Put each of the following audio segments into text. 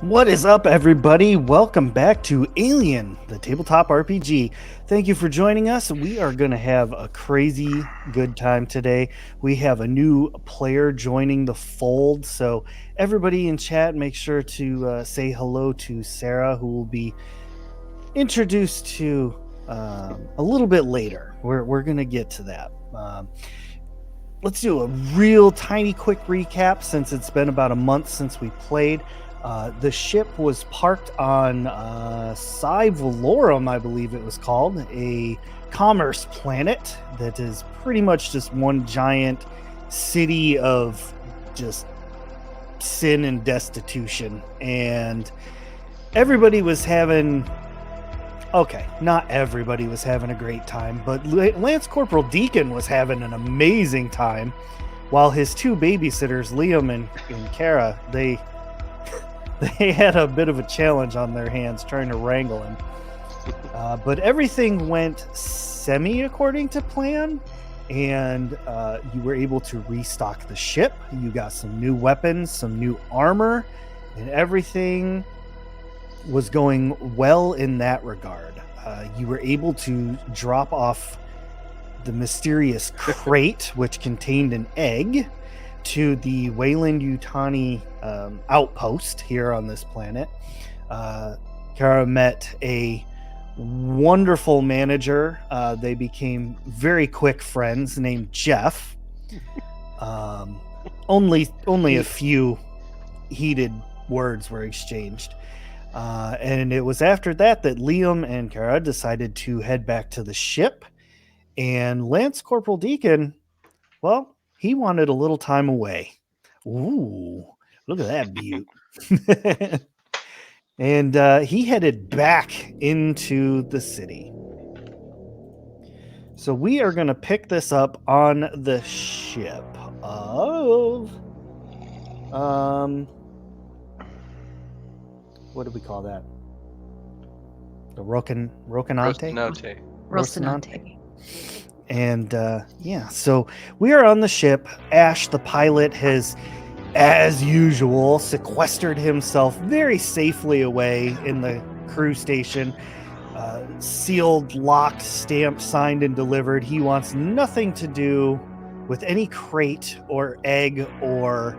What is up, everybody? Welcome back to Alien, the tabletop RPG. Thank you for joining us. We are going to have a crazy good time today. We have a new player joining the fold, so everybody in chat, make sure to say hello to Sarah, who will be introduced to a little bit later. We're going to get to that. Let's do a real tiny quick recap since it's been about a month since we played. The ship was parked on Psi Valorum, I believe it was called, a commerce planet that is pretty much just one giant city of just sin and destitution. And everybody was having, okay, not everybody was having a great time, but Lance Corporal Deacon was having an amazing time, while his two babysitters, Liam and Kara, they had a bit of a challenge on their hands trying to wrangle him. But everything went semi according to plan, and you were able to restock the ship. You got some new weapons, some new armor, and everything was going well in that regard. You were able to drop off the mysterious crate, which contained an egg, to the Weyland-Yutani outpost here on this planet. Kara met a wonderful manager. They became very quick friends named Jeff. Only a few heated words were exchanged. And it was after that Liam and Kara decided to head back to the ship. And Lance Corporal Deacon, well, he wanted a little time away. Ooh, look at that beaut. And he headed back into the city. So we are going to pick this up on the ship of... what do we call that? The Rocinante? Rocinante. And so we are on the ship. Ash, the pilot, has, as usual, sequestered himself very safely away in the crew station. Sealed, locked, stamped, signed, and delivered. He wants nothing to do with any crate or egg or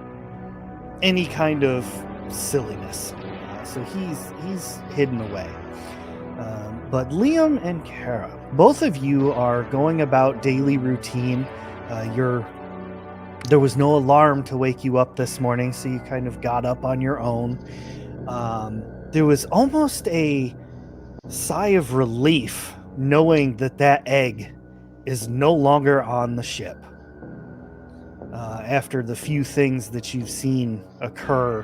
any kind of silliness. So he's hidden away. But Liam and Kara, both of you are going about daily routine. There was no alarm to wake you up this morning, so you kind of got up on your own. There was almost a sigh of relief knowing that egg is no longer on the ship. After the few things that you've seen occur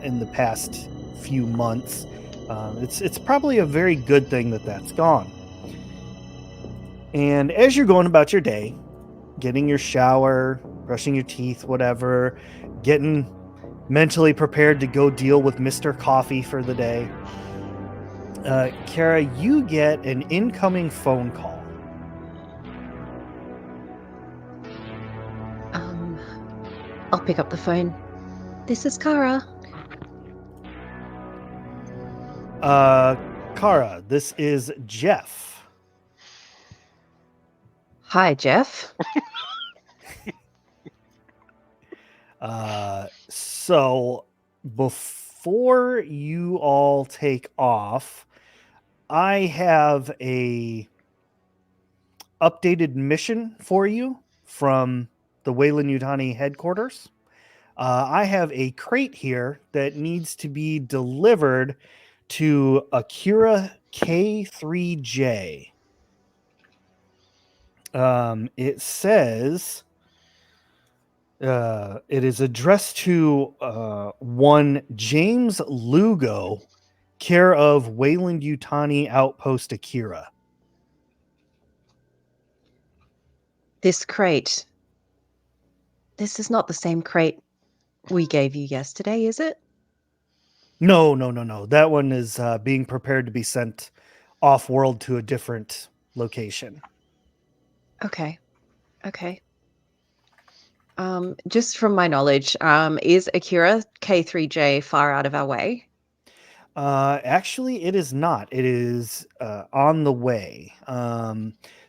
in the past few months, it's probably a very good thing that's gone. And as you're going about your day, getting your shower, brushing your teeth, whatever, getting mentally prepared to go deal with Mr. Coffee for the day, Kara, you get an incoming phone call. I'll pick up the phone. This is Kara. Kara, this is Jeff. Hi, Jeff. So before you all take off, I have a updated mission for you from the Weyland-Yutani headquarters. I have a crate here that needs to be delivered to Akira K3J. It says it is addressed to one James Lugo, care of Weyland-Yutani Outpost Akira. This crate. This is not the same crate we gave you yesterday, is it? No. That one is being prepared to be sent off-world to a different location. Okay. Just from my knowledge, is Akira K3J far out of our way? Actually, it is not. It is on the way.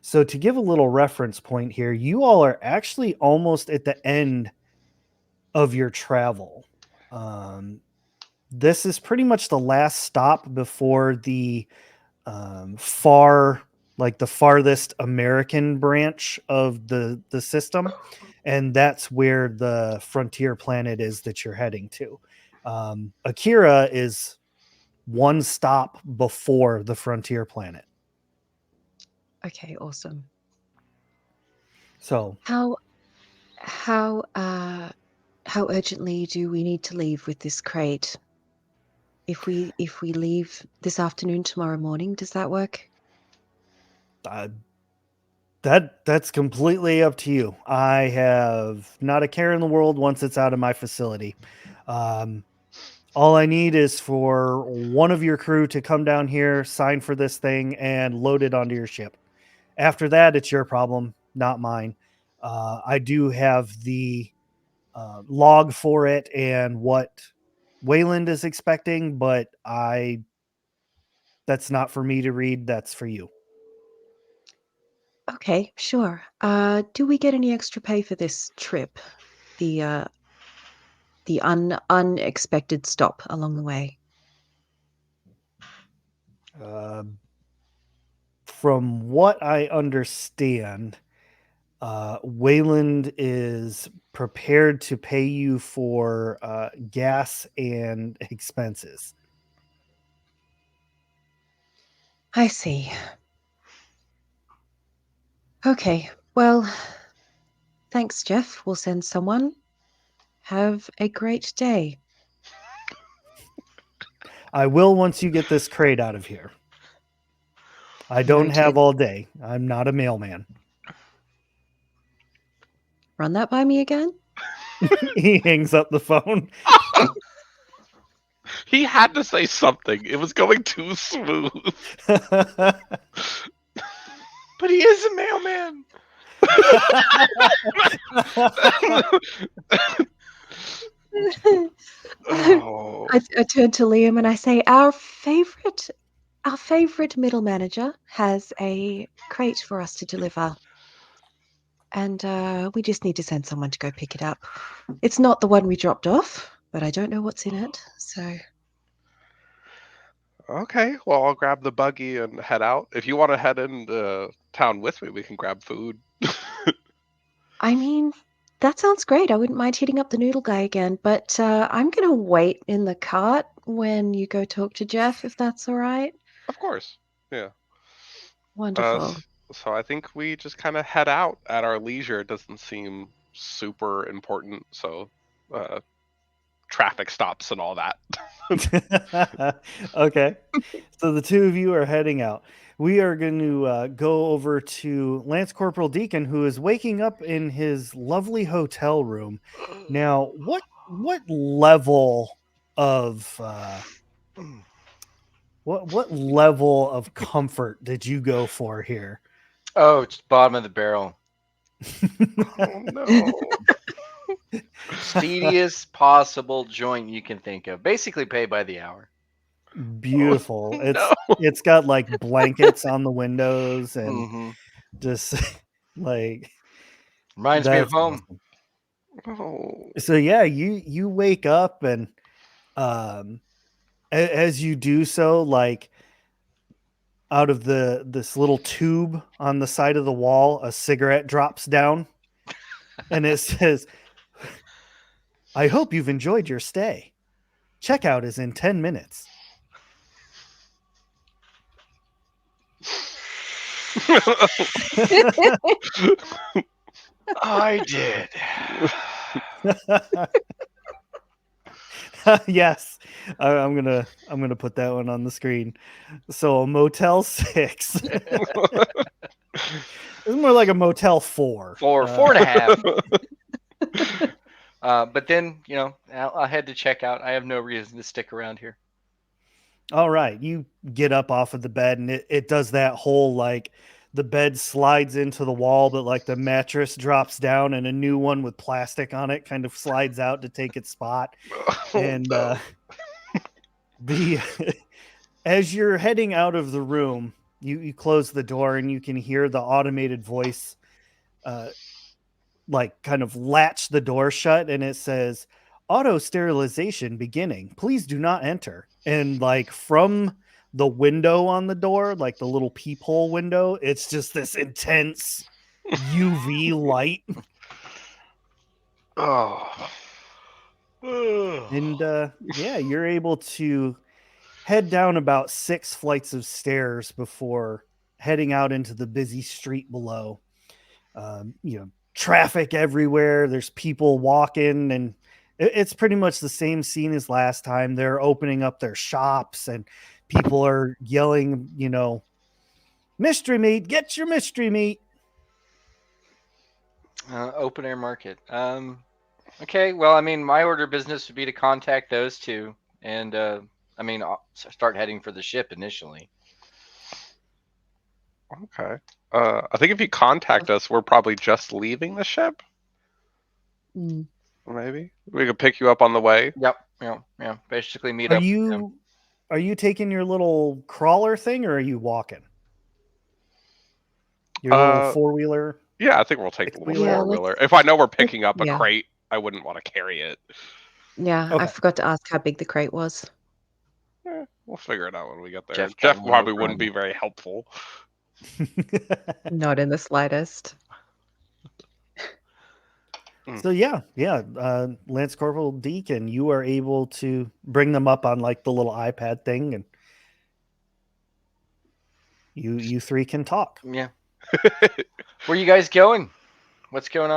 So to give a little reference point here, you all are actually almost at the end of your travel. Um, this is pretty much the last stop before the like the farthest American branch of the system, and that's where the frontier planet is that you're heading to. Akira is one stop before the frontier planet. Okay, awesome. So How how uh how urgently do we need to leave with this crate? If we leave this afternoon, tomorrow morning, does that work? uh, that's completely up to you. I have not a care in the world once it's out of my facility. Um, all I need is for one of your crew to come down here, sign for this thing, and load it onto your ship. After that, it's your problem, not mine. I do have the log for it and what Wayland is expecting, but that's not for me to read. That's for you. Okay, sure. Do we get any extra pay for this trip? The unexpected stop along the way. Uh, from what I understand, Wayland is prepared to pay you for gas and expenses. I see. Okay. Well, thanks, Jeff. We'll send someone. Have a great day. I will once you get this crate out of here. I don't have Noted. all day. I'm not a mailman. Run that by me again? He hangs up the phone. He had to say something. It was going too smooth. But he is a mailman. Oh. I turn to Liam and I say, our favorite middle manager has a crate for us to deliver. And we just need to send someone to go pick it up. It's not the one we dropped off, but I don't know what's in it. So Okay, well, I'll grab the buggy and head out. If you want to head into town with me, we can grab food. I mean, that sounds great. I wouldn't mind hitting up the noodle guy again, but I'm gonna wait in the cart when you go talk to Jeff, if that's all right. Of course. Yeah. Wonderful. So I think we just kind of head out at our leisure. It doesn't seem super important. So, uh, traffic stops and all that. Okay. So the two of you are heading out. We are going to go over to Lance Corporal Deacon, who is waking up in his lovely hotel room. Now, what level of what level of comfort did you go for here? Oh, it's bottom of the barrel. Oh no. Steediest possible joint you can think of. Basically pay by the hour. Beautiful. Oh, no. It's got like blankets on the windows and Mm-hmm. just like Reminds me of that's home. awesome. Oh. So yeah, you wake up and um as you do so, like out of this little tube on the side of the wall, a cigarette drops down and it says, "I hope you've enjoyed your stay. Checkout is in 10 minutes." I did. Yes, I'm gonna put that one on the screen. So a Motel 6. It's more like a Motel 4. Four and a half. But then, I'll head to check out. I have no reason to stick around here. All right, you get up off of the bed and it does that whole like the bed slides into the wall, but like the mattress drops down and a new one with plastic on it kind of slides out to take its spot. Oh, And no. the as you're heading out of the room, you close the door and you can hear the automated voice like kind of latch the door shut, and it says auto sterilization beginning, please do not enter. And like from the window on the door, like the little peephole window, it's just this intense UV light. Oh. And yeah, you're able to head down about 6 flights of stairs before heading out into the busy street below. Traffic everywhere. There's people walking, and it's pretty much the same scene as last time. They're opening up their shops, and people are yelling, mystery meat, get your mystery meat. Open air market. Okay. Well, I mean, my order of business would be to contact those two, and I'll start heading for the ship initially. Okay. I think if you contact us, we're probably just leaving the ship. Mm. Maybe we could pick you up on the way. Yep. Yeah. Basically, meet Are up. with them. you taking your little crawler thing, or are you walking? Your little four-wheeler? Yeah, I think we'll take the little Yeah, four-wheeler. If I know we're picking up a yeah. crate, I wouldn't want to carry it. Yeah, I Okay. forgot to ask how big the crate was. We'll figure it out when we get there. Jeff Jeff got a little probably wouldn't gun. be very helpful. Not in the slightest. So yeah, Lance Corporal Deacon, you are able to bring them up on like the little iPad thing, and you three can talk. Yeah. Where you guys going? What's going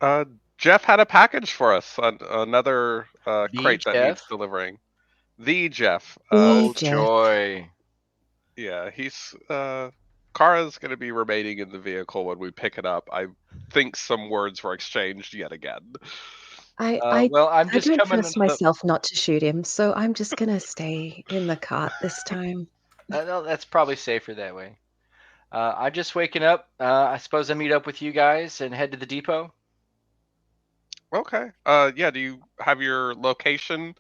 on? Jeff had a package for us, another crate that needs Jeff? delivering. The Jeff. The Oh, Jeff. joy. Yeah, he's Kara's going to be remaining in the vehicle when we pick it up. I think some words were exchanged yet again. Well, I'm I just don't coming. trust myself not to shoot him, so I'm just gonna stay in the cart this time. No, that's probably safer that way. I'm just waking up. I suppose I meet up with you guys and head to the depot. Okay. Yeah, do you have your location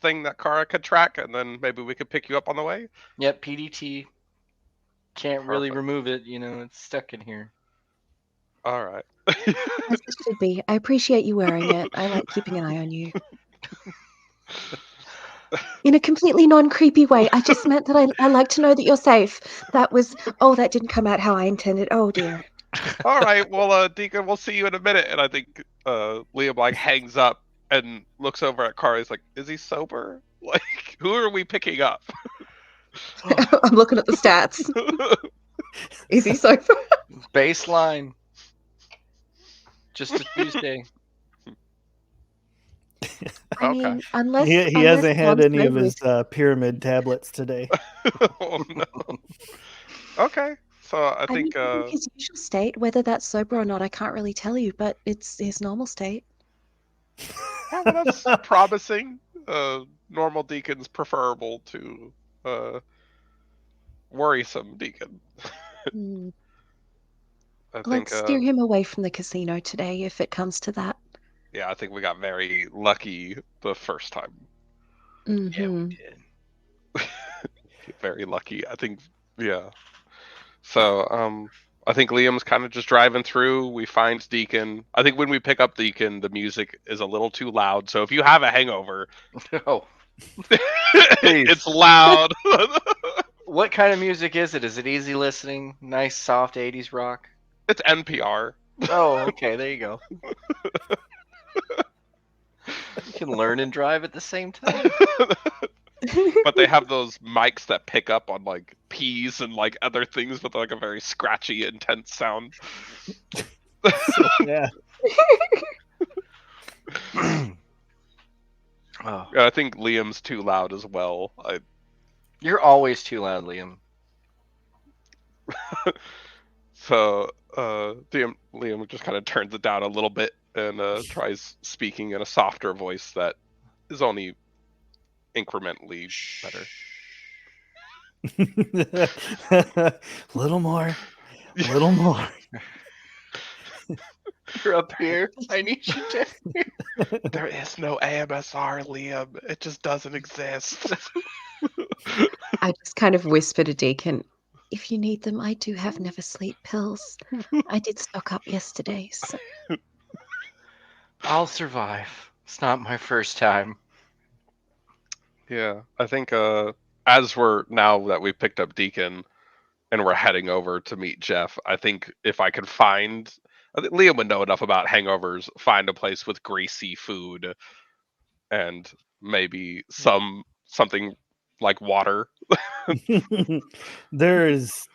thing that Kara could track, and then maybe we could pick you up on the way? Yep, PDT. Can't really Perfect. remove it. It's stuck in here. All right. As it should be. I appreciate you wearing it. I like keeping an eye on you. In a completely non-creepy way. I just meant that I like to know that you're safe. That didn't come out how I intended. Oh dear. All right. Well, Deacon, we'll see you in a minute. And I think Liam like hangs up and looks over at Kara. He's like, "Is he sober? Like, who are we picking up?" I'm looking at the stats. Is he so far? Baseline. Just a Tuesday. I Okay. mean, unless He hasn't had Lon's any of sober, his pyramid tablets today. Oh no. Okay. So I I think mean, in his usual state, whether that's sober or not, I can't really tell you, but it's his normal state. well, that's promising. Normal Deacon's preferable to worrisome Deacon. Hmm. I think Let's steer him away from the casino today, if it comes to that. yeah, I think we got very lucky the first time. Yeah, we Mhm. did. Very lucky. I think yeah. So I think Liam's kind of just driving through. We find Deacon. I think when we pick up Deacon, the music is a little too loud. So if you have a hangover, Oh, it's loud. what kind of music is it? Is it easy listening? Nice, soft 80s rock? It's NPR. Oh, okay. There you go. You can learn and drive at the same time. But they have those mics that pick up on like peas and like other things with like a very scratchy, intense sound. Yeah. Oh, I think Liam's too loud as well. you're always too loud, Liam. So Liam just kind of turns it down a little bit and tries speaking in a softer voice that is only incrementally better. Little more, little more. You're up here. I need you to. There is no AMSR, Liam. It just doesn't exist. I just kind of whisper to Deacon, if you need them, I do have never sleep pills. I did stock up yesterday, so I'll survive. It's not my first time. Yeah, I think as we're now that we picked up Deacon and we're heading over to meet Jeff, I think if I could find, I think Liam would know enough about hangovers, find a place with greasy food and maybe something like water. There is Is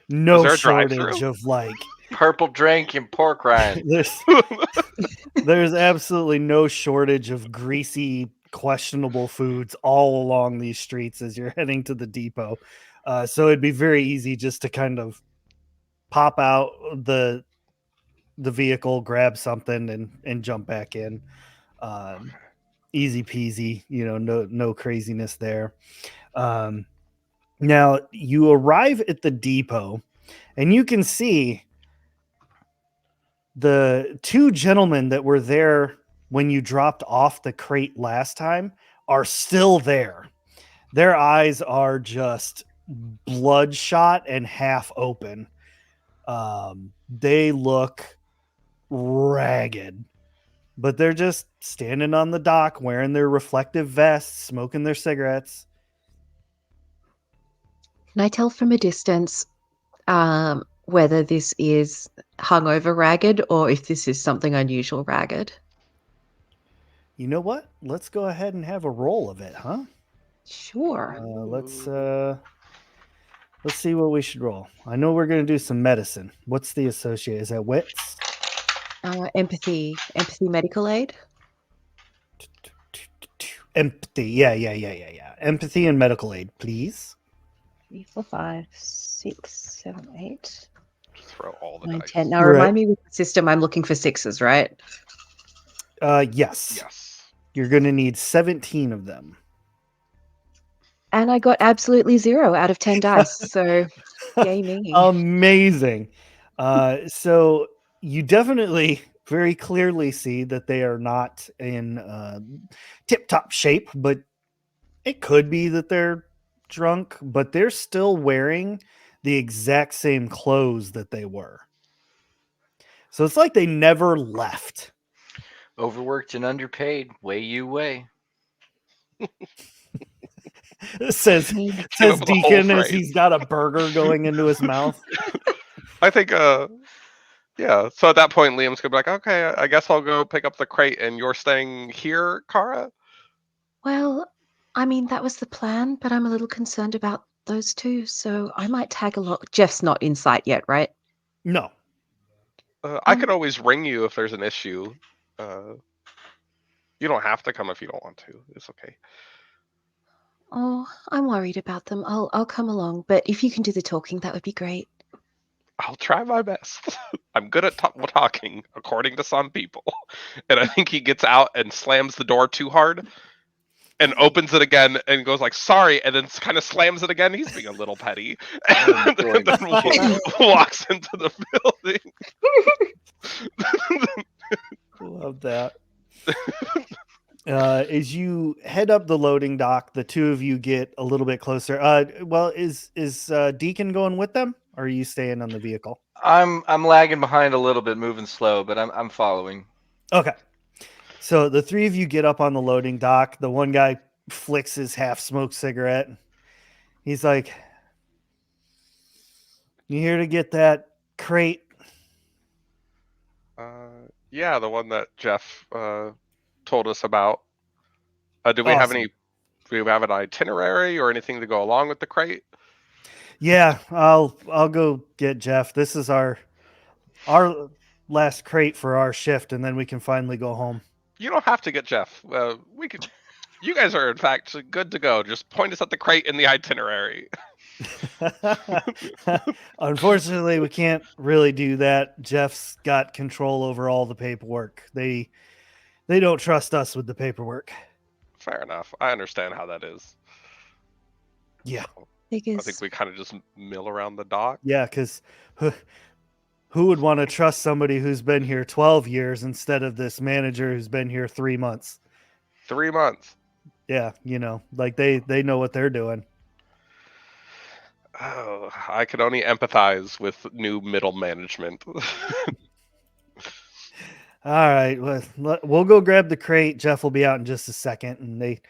no there a shortage drive-through? of like Purple drink and pork rind. there's absolutely no shortage of greasy, questionable foods all along these streets as you're heading to the depot. So it'd be very easy just to kind of pop out the vehicle, grab something, and jump back in. Easy peasy, no craziness there. Now you arrive at the depot, and you can see the two gentlemen that were there when you dropped off the crate last time are still there. Their eyes are just bloodshot and half open. They look ragged, but they're just standing on the dock wearing their reflective vests, smoking their cigarettes. can I tell from a distance whether this is hungover ragged or if this is something unusual ragged? You know what? Let's go ahead and have a roll of it, huh? Sure. Let's see what we should roll. I know we're going to do some medicine. What's the associate? Is that wits? Empathy medical aid. Empathy. Yeah. Empathy and medical aid, please. 3, 4, 5, 6, 7, 8, Just throw all the 9, dice. 10. Now Right. remind me with the system, I'm looking for sixes, right? Yes. Yes. You're going to need 17 of them. And I got absolutely 0 out of 10 dice. So yay me. Amazing. So you definitely very clearly see that they are not in tip-top shape, but it could be that they're drunk, but they're still wearing the exact same clothes that they were. So it's like they never left. Overworked and underpaid. Way you way. says Give him says the whole Deacon as phrase. he's got a burger going into his mouth. I think yeah. So at that point Liam's gonna be like, okay, I guess I'll go pick up the crate and you're staying here, Kara? Well, I mean, that was the plan, but I'm a little concerned about those two. So I might tag along. Jeff's not in sight yet, right? No. I could always ring you if there's an issue. You don't have to come if you don't want to. It's okay. Oh, I'm worried about them. I'll come along, but if you can do the talking, that would be great. I'll try my best. I'm good at talking, according to some people. And I think he gets out and slams the door too hard and opens it again and goes like, sorry, and then kind of slams it again. He's being a little petty. And then walks into the building. Love that. As you head up the loading dock, the two of you get a little bit closer. Well, is Deacon going with them, or are you staying on the vehicle? I'm lagging behind a little bit, moving slow, but I'm following. Okay. So the three of you get up on the loading dock. The one guy flicks his half-smoked cigarette. He's like, "You here to get that crate?" Yeah, the one that Jeff told us about. Do we have Awesome. do we have an itinerary or anything to go along with the crate? Yeah, I'll go get Jeff. This is our last crate for our shift, and then we can finally go home. You don't have to get Jeff. We could. You guys are in fact good to go. Just point us at the crate in the itinerary. Unfortunately, we can't really do that. Jeff's got control over all the paperwork. They don't trust us with the paperwork. Fair enough. I understand how that is. Yeah. I think Figures. we kind of just mill around the dock. Yeah, because who would want to trust somebody who's been here 12 years instead of this manager who's been here 3 months? 3 months. Yeah, like they know what they're doing. Oh, I can only empathize with new middle management. All right, we'll go grab the crate. Jeff will be out in just a second, and they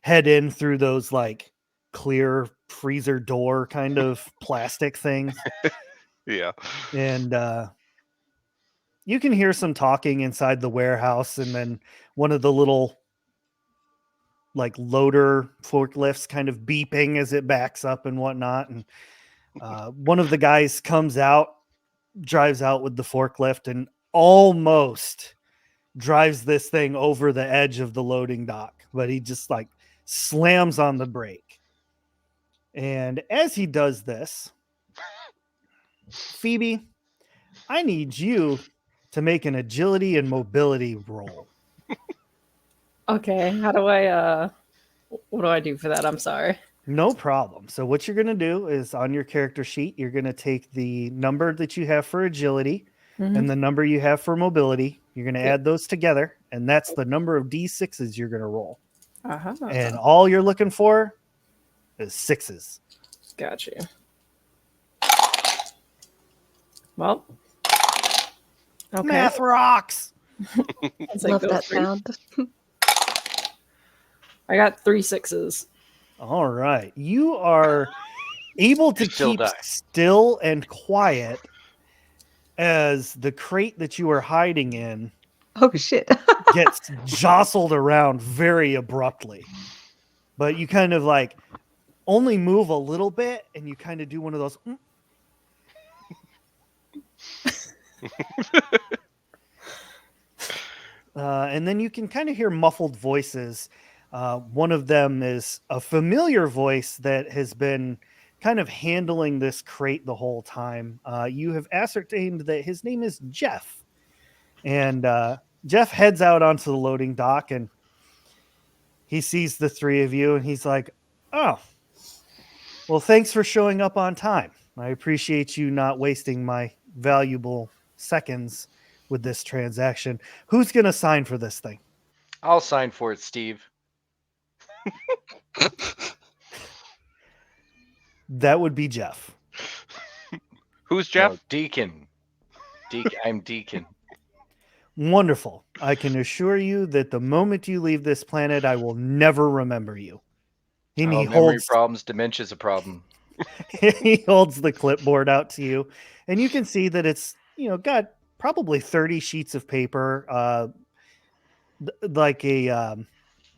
head in through those like clear freezer door kind of plastic things, Yeah. and you can hear some talking inside the warehouse, and then one of the little like loader forklifts kind of beeping as it backs up and whatnot, and one of the guys comes out, drives out with the forklift, and almost drives this thing over the edge of the loading dock, but he just like slams on the brake. And as he does this, Phoebe, I need you to make an agility and mobility roll. Okay, how do I what do I do for that? I'm sorry. No problem. So what you're going to do is on your character sheet, you're going to take the number that you have for agility and the number you have for mobility. You're going to add those together, and that's the number of D6s you're going to roll. Uh-huh. And all you're looking for is 6s. Got you. Well. Okay. Math rocks. I'll take Love those that three. sound. I got 3 6s. All right. You are able to Still keep die. still and quiet as the crate that you are hiding in Oh shit. gets jostled around very abruptly. But you kind of like only move a little bit, and you kind of do one of those. And then you can kind of hear muffled voices. One of them is a familiar voice that has been kind of handling this crate the whole time. You have ascertained that his name is Jeff. And Jeff heads out onto the loading dock, and he sees the three of you, and he's like, oh, well, thanks for showing up on time. I appreciate you not wasting my valuable seconds with this transaction. Who's going to sign for this thing? I'll sign for it, Steve. That would be Jeff. Who's Jeff? No, Deacon. I'm Deacon. Wonderful. I can assure you that the moment you leave this planet, I will never remember you. And Oh, he memory holds problems, dementia's a problem. he holds the clipboard out to you, and you can see that it's got probably 30 sheets of paper, like a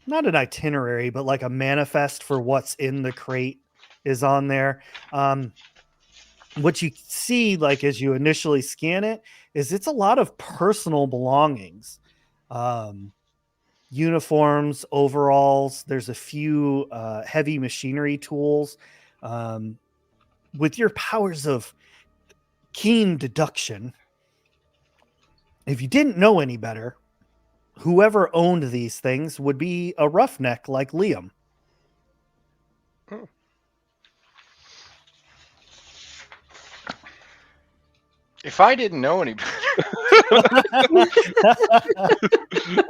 not an itinerary, but like a manifest for what's in the crate is on there. What you see, like as you initially scan it, is it's a lot of personal belongings, uniforms, overalls. There's a few heavy machinery tools. With your powers of keen deduction, if you didn't know any better, whoever owned these things would be a roughneck like Liam. If I didn't know any better.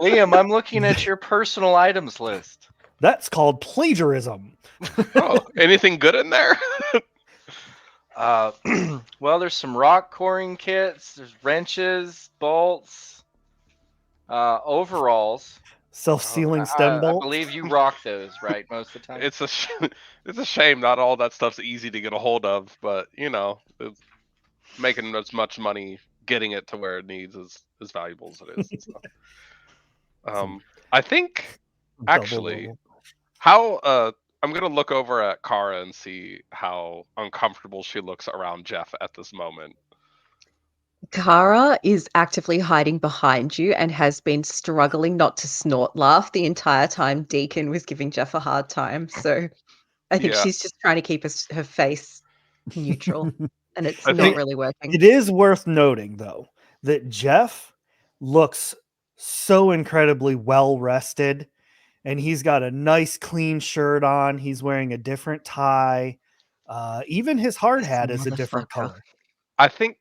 Liam, I'm looking at your personal items list. That's called plagiarism. Oh, anything good in there? Well, there's some rock coring kits. There's wrenches, bolts, overalls. Self-sealing stem I bolts. believe you rock those, right, most of the time? It's a shame not all that stuff's easy to get a hold of, but it's making as much money getting it to where it needs is as valuable as it is. So. I think actually how I'm gonna look over at Kara and see how uncomfortable she looks around Jeff at this moment. Kara is actively hiding behind you and has been struggling not to snort laugh the entire time Deacon was giving Jeff a hard time. So I think Yeah. she's just trying to keep her face neutral, and it's I not think really working. It is worth noting, though, that Jeff looks so incredibly well rested, and he's got a nice clean shirt on. He's wearing a different tie. Even his hard This hat is a different motherfucker. color. I think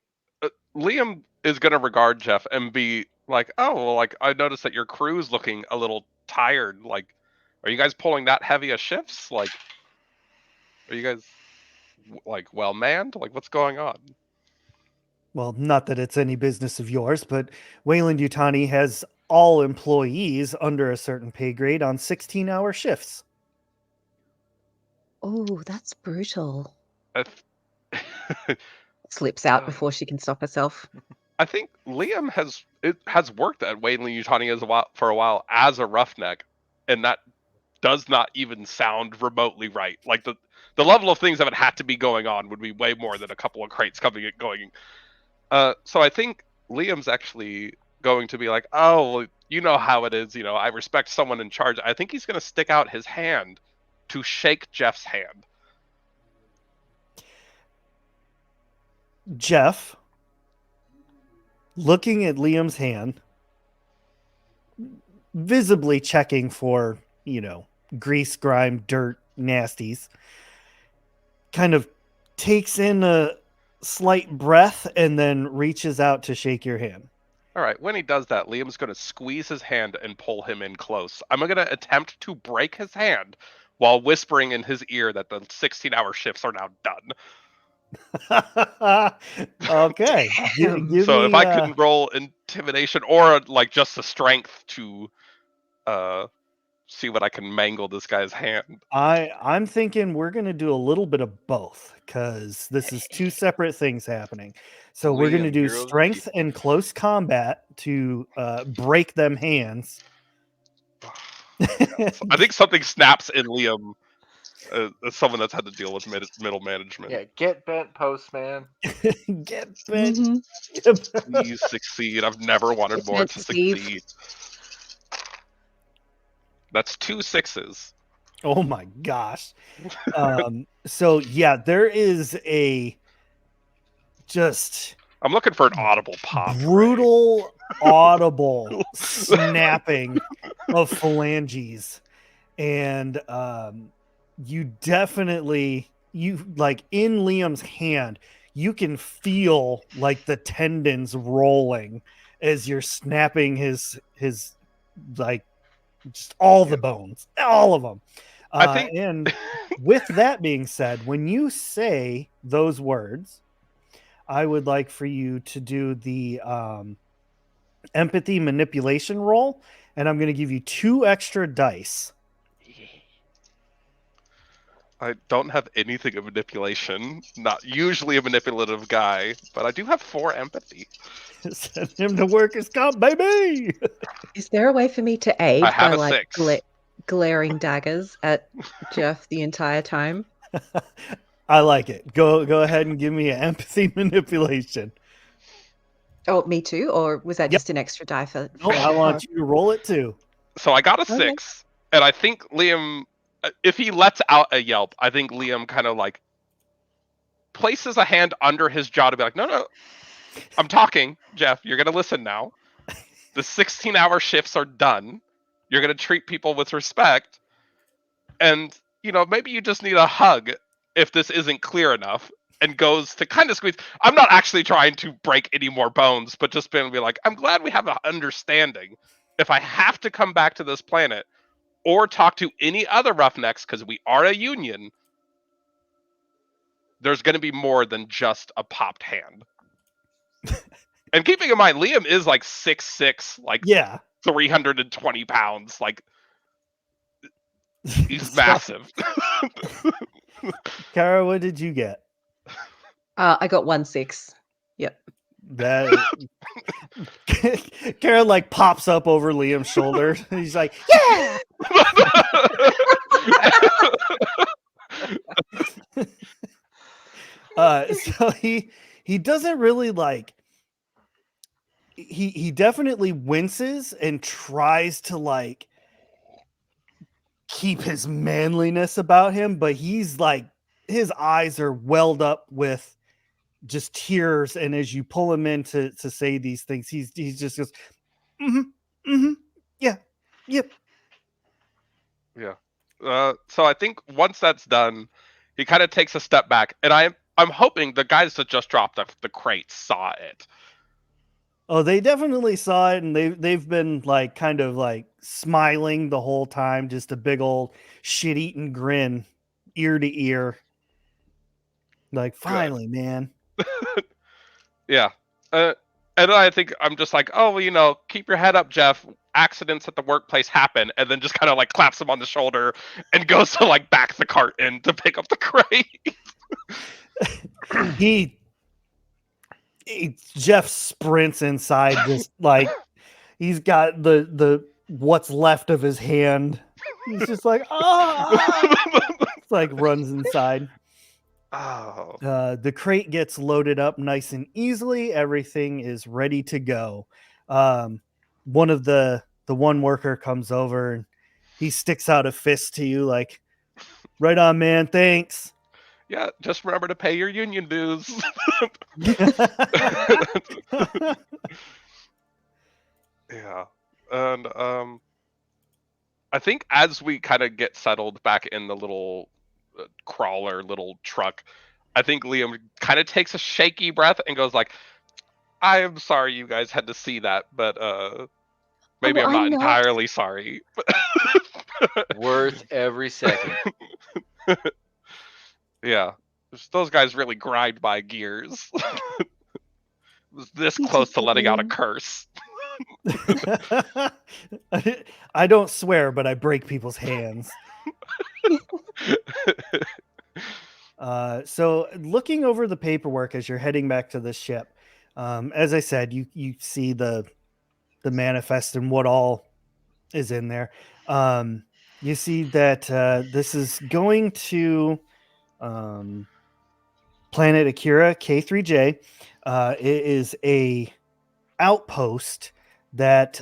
Liam is gonna regard Jeff and be like, "Oh, well, like I noticed that your crew's looking a little tired. Like, are you guys pulling that heavy of shifts? Like, are you guys like well manned? Like, what's going on?" Well, not that it's any business of yours, but Wayland Yutani has all employees under a certain pay grade on 16-hour shifts. Oh, that's brutal. I, Slips out Uh, before she can stop herself. I think Liam has worked at Wayland Yutani for a while as a roughneck, and that does not even sound remotely right. Like the level of things that would have to be going on would be way more than a couple of crates coming and going. So I think Liam's actually going to be like, "Oh, well, you know how it is. You know, I respect someone in charge." I think he's going to stick out his hand to shake Jeff's hand. Jeff, looking at Liam's hand, visibly checking for, grease, grime, dirt, nasties, kind of takes in a slight breath and then reaches out to shake your hand. All right, when he does that, Liam's going to squeeze his hand and pull him in close. I'm going to attempt to break his hand while whispering in his ear that the 16-hour shifts are now done. Okay. Damn. Give So me, if I can roll intimidation or like just the strength to see what I can mangle this guy's hand. I'm thinking we're going to do a little bit of both because this is two separate things happening. So we're going to Liam, do hero of the strength people. and close combat to break them hands. I think something snaps in Liam as someone that's had to deal with middle management. Yeah, get bent, postman. Get bent. Mhm. Please succeed. I've never wanted Get more bent, to Steve. succeed. That's 2 6s. Oh my gosh. So yeah, there is a just I'm looking for an audible pop. brutal audible snapping of phalanges, and you definitely, you like in Liam's hand, you can feel like the tendons rolling as you're snapping his like just all the bones, all of them. I think And with that being said, when you say those words, I would like for you to do the empathy manipulation roll, and I'm going to give you 2 extra dice. I don't have anything of manipulation. Not usually a manipulative guy, but I do have 4 empathy. Send him to workers' comp, baby. Is there a way for me to aid I have by a like 6. glaring daggers at Jeff the entire time? I like it. Go ahead and give me an empathy manipulation. Oh, me too? Or was that Yep. just an extra die for No, I want you to roll it too. So I got a Okay. 6, and I think Liam, if he lets out a yelp, I think Liam kind of like places a hand under his jaw to be like, no, I'm talking, Jeff. You're gonna listen now. The 16-hour shifts are done. You're gonna treat people with respect, and maybe you just need a hug if this isn't clear enough. And goes to kind of squeeze. I'm not actually trying to break any more bones, but just being like, I'm glad we have an understanding. If I have to come back to this planet or talk to any other roughnecks, because we are a union, there's going to be more than just a popped hand. And keeping in mind, Liam is like 6'6", like Yeah. 320 pounds. Like, he's So, massive. Kara, what did you get? I got 1-6. Yep. That Kara like pops up over Liam's shoulder. He's like, yeah. So he doesn't really like, he definitely winces and tries to like keep his manliness about him, but he's like, his eyes are welled up with just tears, and as you pull him in to say these things, he's just goes, yeah, yep. Yeah. So I think once that's done, he kind of takes a step back, and I'm hoping the guys that just dropped the crates saw it. Oh, they definitely saw it, and they've been like kind of like smiling the whole time, just a big old shit-eating grin, ear to ear. Like, finally, man. Yeah. And I think I'm just like, oh, well, keep your head up, Jeff. Accidents at the workplace happen, and then just kind of like claps him on the shoulder and goes to like back the cart in to pick up the crate. he Jeff sprints inside, just like he's got the what's left of his hand. He's just like, it's like runs inside. Oh. The crate gets loaded up nice and easily. Everything is ready to go. One of the one worker comes over and he sticks out a fist to you, like, right on, man. Thanks. Yeah, just remember to pay your union dues. Yeah. And I think as we kind of get settled back in the little crawler, little truck, I think Liam kind of takes a shaky breath and goes like, I am sorry you guys had to see that, but maybe Oh, I'm not I'm not. entirely sorry. Worth every second. Yeah. Those guys really grind my gears. Was this You close did to good, letting out a Liam. curse. I don't swear, but I break people's hands. So looking over the paperwork as you're heading back to the ship, as I said, you see the manifest and what all is in there. You see that this is going to Planet Akira K3J. It is a outpost that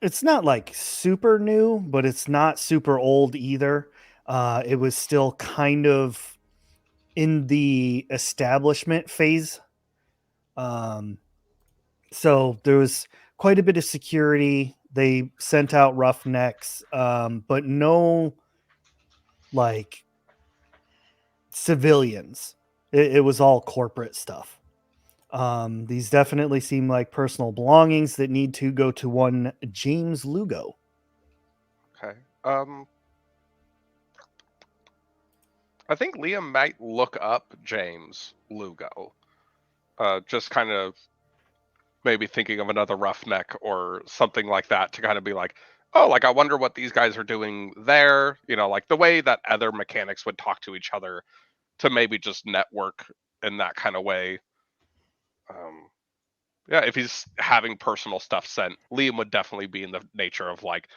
it's not like super new, but it's not super old either. It was still kind of in the establishment phase. So there was quite a bit of security. They sent out roughnecks, but no like civilians. It was all corporate stuff. These definitely seem like personal belongings that need to go to one James Lugo. Okay. I think Liam might look up James Lugo. Just kind of maybe thinking of another roughneck or something like that to kind of be like, oh, like I wonder what these guys are doing there. Like the way that other mechanics would talk to each other to maybe just network in that kind of way. Yeah, if he's having personal stuff sent, Liam would definitely be in the nature of like,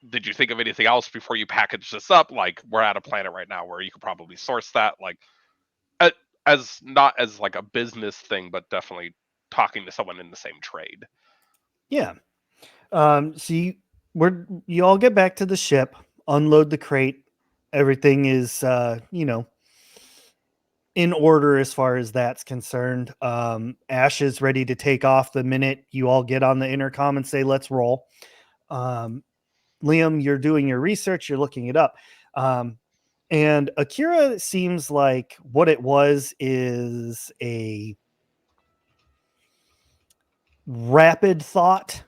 did you think of anything else before you package this up? Like, we're at a planet right now where you could probably source that. Like, as not as like a business thing, but definitely talking to someone in the same trade. Yeah. So you all get back to the ship, unload the crate. Everything is in order as far as that's concerned. Ash is ready to take off the minute you all get on the intercom and say, let's roll. Liam, you're doing your research, you're looking it up. And Akira seems like what it was is a rapid thought.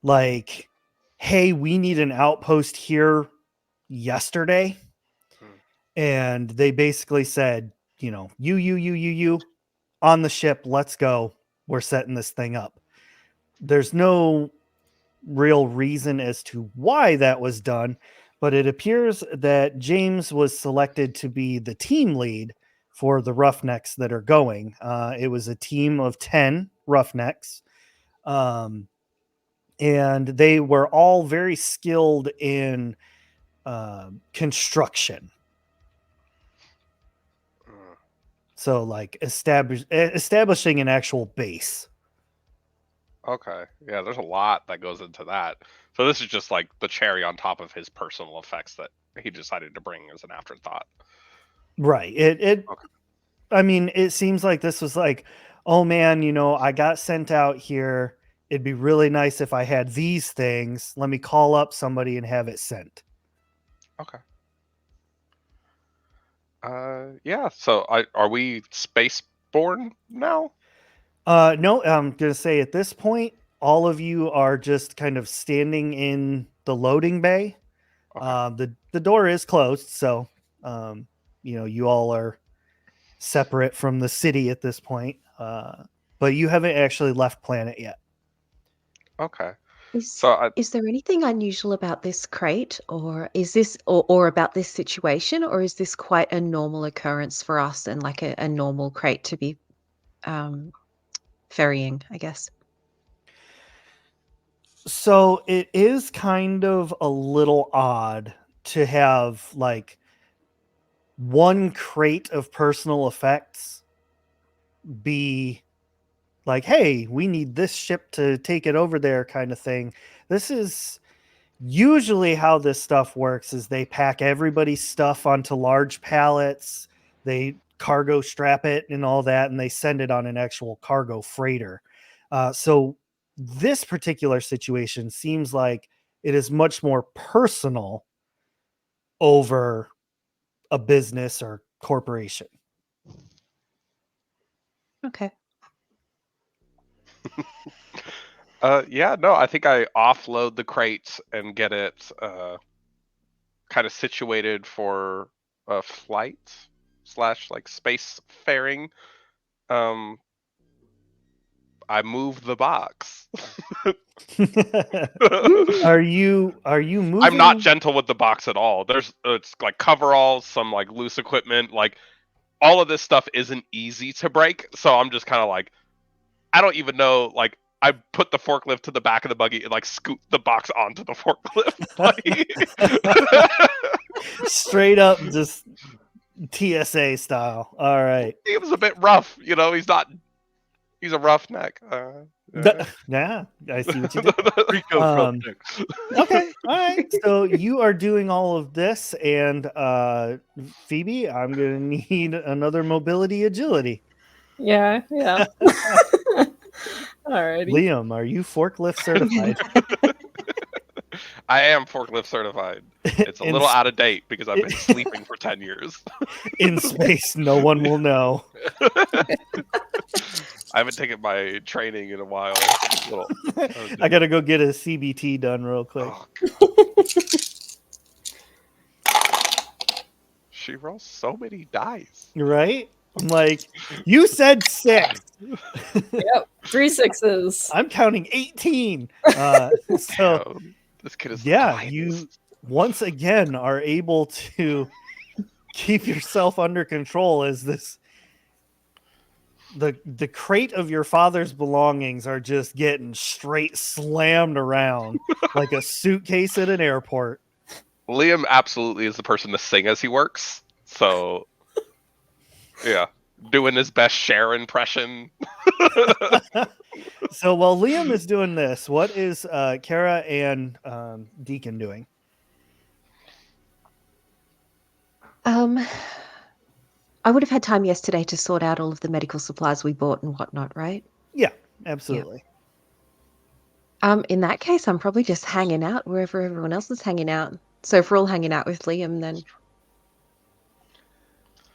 Like, hey, we need an outpost here yesterday. And they basically said, you on the ship, let's go. We're setting this thing up. There's no real reason as to why that was done, but it appears that James was selected to be the team lead for the Roughnecks that are going. It was a team of 10 Roughnecks. And they were all very skilled in construction. So like establishing an actual base. Okay. Yeah, there's a lot that goes into that. So this is just like the cherry on top of his personal effects that he decided to bring as an afterthought. Right. Okay. I mean, it seems like this was like, oh man, I got sent out here. It'd be really nice if I had these things. Let me call up somebody and have it sent. Okay. Yeah. So, are we spaceborne now? No, I'm gonna say at this point, all of you are just kind of standing in the loading bay. Okay. The door is closed, so you all are separate from the city at this point. But you haven't actually left planet yet. Okay. Is So, is there anything unusual about this crate, or is this, or about this situation, or is this quite a normal occurrence for us and like a normal crate to be um, ferrying, I guess? So it is kind of a little odd to have like one crate of personal effects be like, hey, we need this ship to take it over there kind of thing. This is usually how this stuff works is they pack everybody's stuff onto large pallets, they cargo strap it and all that, and they send it on an actual cargo freighter. So this particular situation seems like it is much more personal over a business or corporation. Okay. yeah. No, I think I offload the crates and get it kind of situated for a flight slash like space faring. Um, I move the box. Are you I'm not moving? gentle with the box at all. It's like coveralls, some like loose equipment, like all of this stuff isn't easy to break. So I'm just kind of like, I don't even know. Like I put the forklift to the back of the buggy and like scoot the box onto the forklift. Straight up just TSA style. All right. He was a bit rough, he's not. He's a roughneck. Yeah, I see what you did. Rico's Um, roughneck. Okay, all right. So you are doing all of this, and Phoebe, I'm gonna need another mobility agility. Yeah. Alrighty. Liam, are you forklift certified? I am forklift certified. It's a in, little out of date because I've been sleeping for 10 years. in space, no one will know. I haven't taken my training in a while. I gotta go get a CBT done real quick. Oh, God. She rolls so many dice. Right? I'm like, you said 6. Yep. 3 6s. I'm counting 18. So Damn, this kid is yeah, the you finest. once again are able to keep yourself under control as the crate of your father's belongings are just getting straight slammed around like a suitcase at an airport. Liam absolutely is the person to sing as he works. So yeah, doing his best Cher impression. So while Liam is doing this, what is Kara and Deacon doing? I would have had time yesterday to sort out all of the medical supplies we bought and whatnot, right? Yeah, absolutely. In that case, I'm probably just hanging out wherever everyone else is hanging out. So if we're all hanging out with Liam, then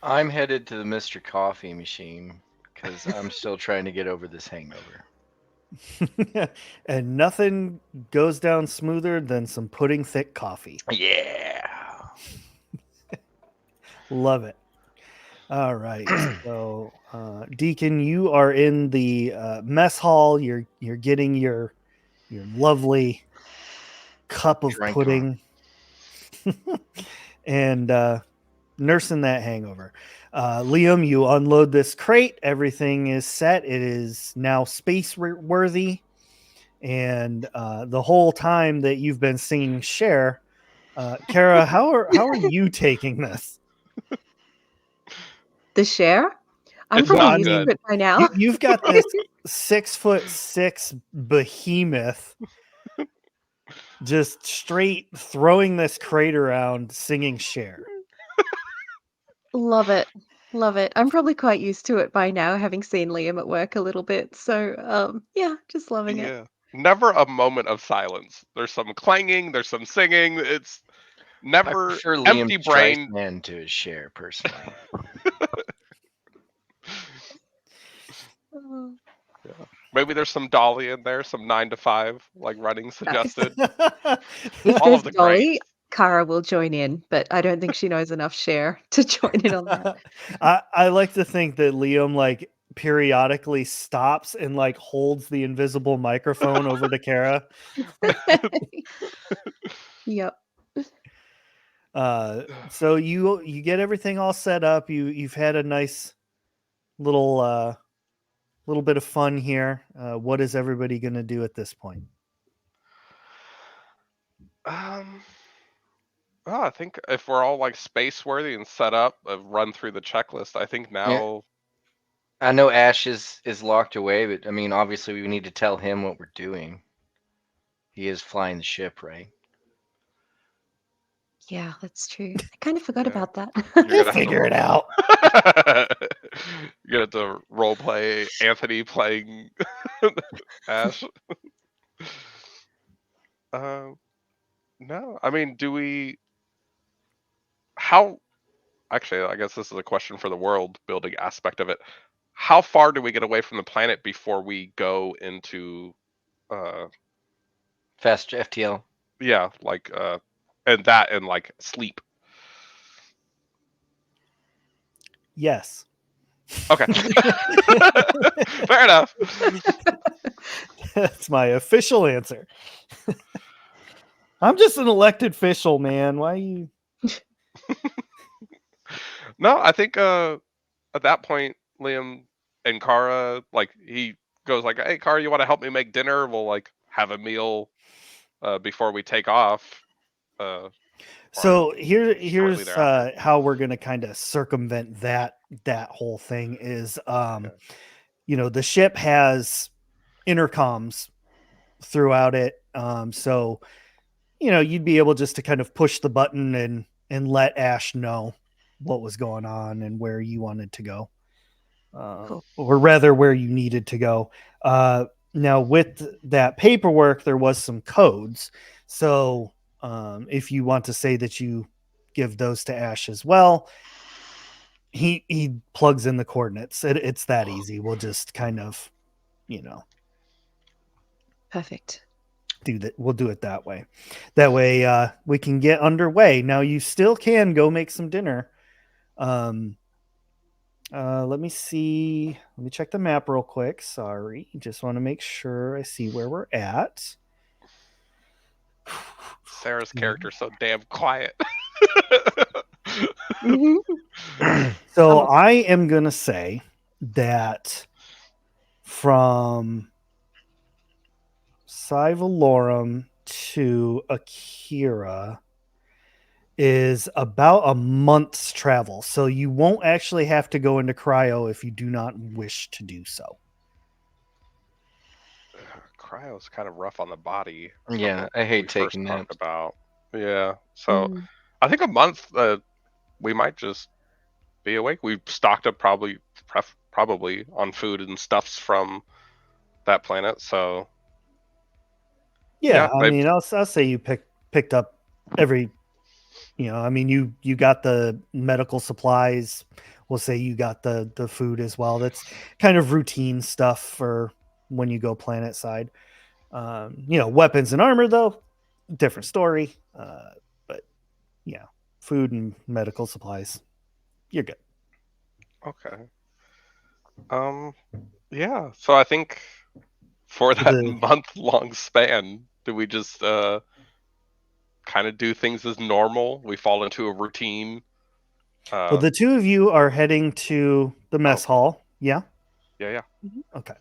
I'm headed to the Mr. Coffee machine because I'm still trying to get over this hangover. And nothing goes down smoother than some pudding thick coffee. Yeah. Love it. All right. So, Deacon, you are in the mess hall. You're getting your lovely cup of Drink pudding and nursing that hangover. Liam, you unload this crate. Everything is set. It is now space worthy. And the whole time that you've been singing Cher, Kara, how are you taking this? the share. I'm It's probably not used good. to it by now. You've got this 6'6" behemoth just straight throwing this crate around singing Cher. Love it. Love it. I'm probably quite used to it by now, having seen Liam at work a little bit. So, yeah, just loving it. Yeah. Never a moment of silence. There's some clanging, there's some singing. It's never prefer empty Liam's brain. Streisand to his share, personally. Oh, Maybe there's some Dolly in there, some 9 to 5, like running suggested. if All there's of the Dolly, greats. Kara will join in, but I don't think she knows enough share to join in on that. I like to think that Liam like periodically stops and like holds the invisible microphone over to Kara. Yep. So you get everything all set up. You've had a nice little bit of fun here. What is everybody going to do at this point? Well, I think if we're all like space worthy and set up, run through the checklist. I think now. I know Ash is locked away, but I mean, obviously, we need to tell him what we're doing. He is flying the ship, right? Yeah, that's true. I kind of forgot Yeah. about that. You're We'll gonna have figure to, it out. You're gonna have to role play Anthony playing Ash. No, I mean, do we? How? Actually, I guess this is a question for the world building aspect of it. How far do we get away from the planet before we go into? Fast FTL. Yeah, like and like sleep. Yes. Okay. Fair enough. That's my official answer. I'm just an elected official, man. Why you? No, I think at that point, Liam and Kara, like he goes like, "Hey, Kara, you want to help me make dinner? We'll like have a meal before we take off." So Shortly here's thereafter. how we're gonna kind of circumvent that whole thing is Okay. the ship has intercoms throughout it. So you'd be able just to kind of push the button and let Ash know what was going on and where you wanted to go. Cool. Or rather where you needed to go. Now with that paperwork, there was some codes. So if you want to say that you give those to Ash as well, he plugs in the coordinates. It's that easy. We'll just kind of, Perfect. do that. We'll do it that way. That way we can get underway. Now you still can go make some dinner. Let me see. Let me check the map real quick. Sorry. Just want to make sure I see where we're at. Sarah's character's so damn quiet. So I am going to say that from Cyvalorum to Akira is about a month's travel. So you won't actually have to go into cryo if you do not wish to do so. Cryo's kind of rough on the body. from Yeah, what I hate we first taking talked naps. about. Yeah, so I think a month. We might just be awake. We've stocked up probably on food and stuffs from that planet. So Yeah, I maybe, mean, I'll say you picked up every, I mean, you got the medical supplies. We'll say you got the food as well. That's kind of routine stuff for when you go planet side. Weapons and armor though, different story. But yeah, food and medical supplies, you're good. okay. Yeah. So I think for that month-long span, do we just kind of do things as normal? We fall into a routine. Well, the two of you are heading to the mess hall. Yeah. Yeah. Okay.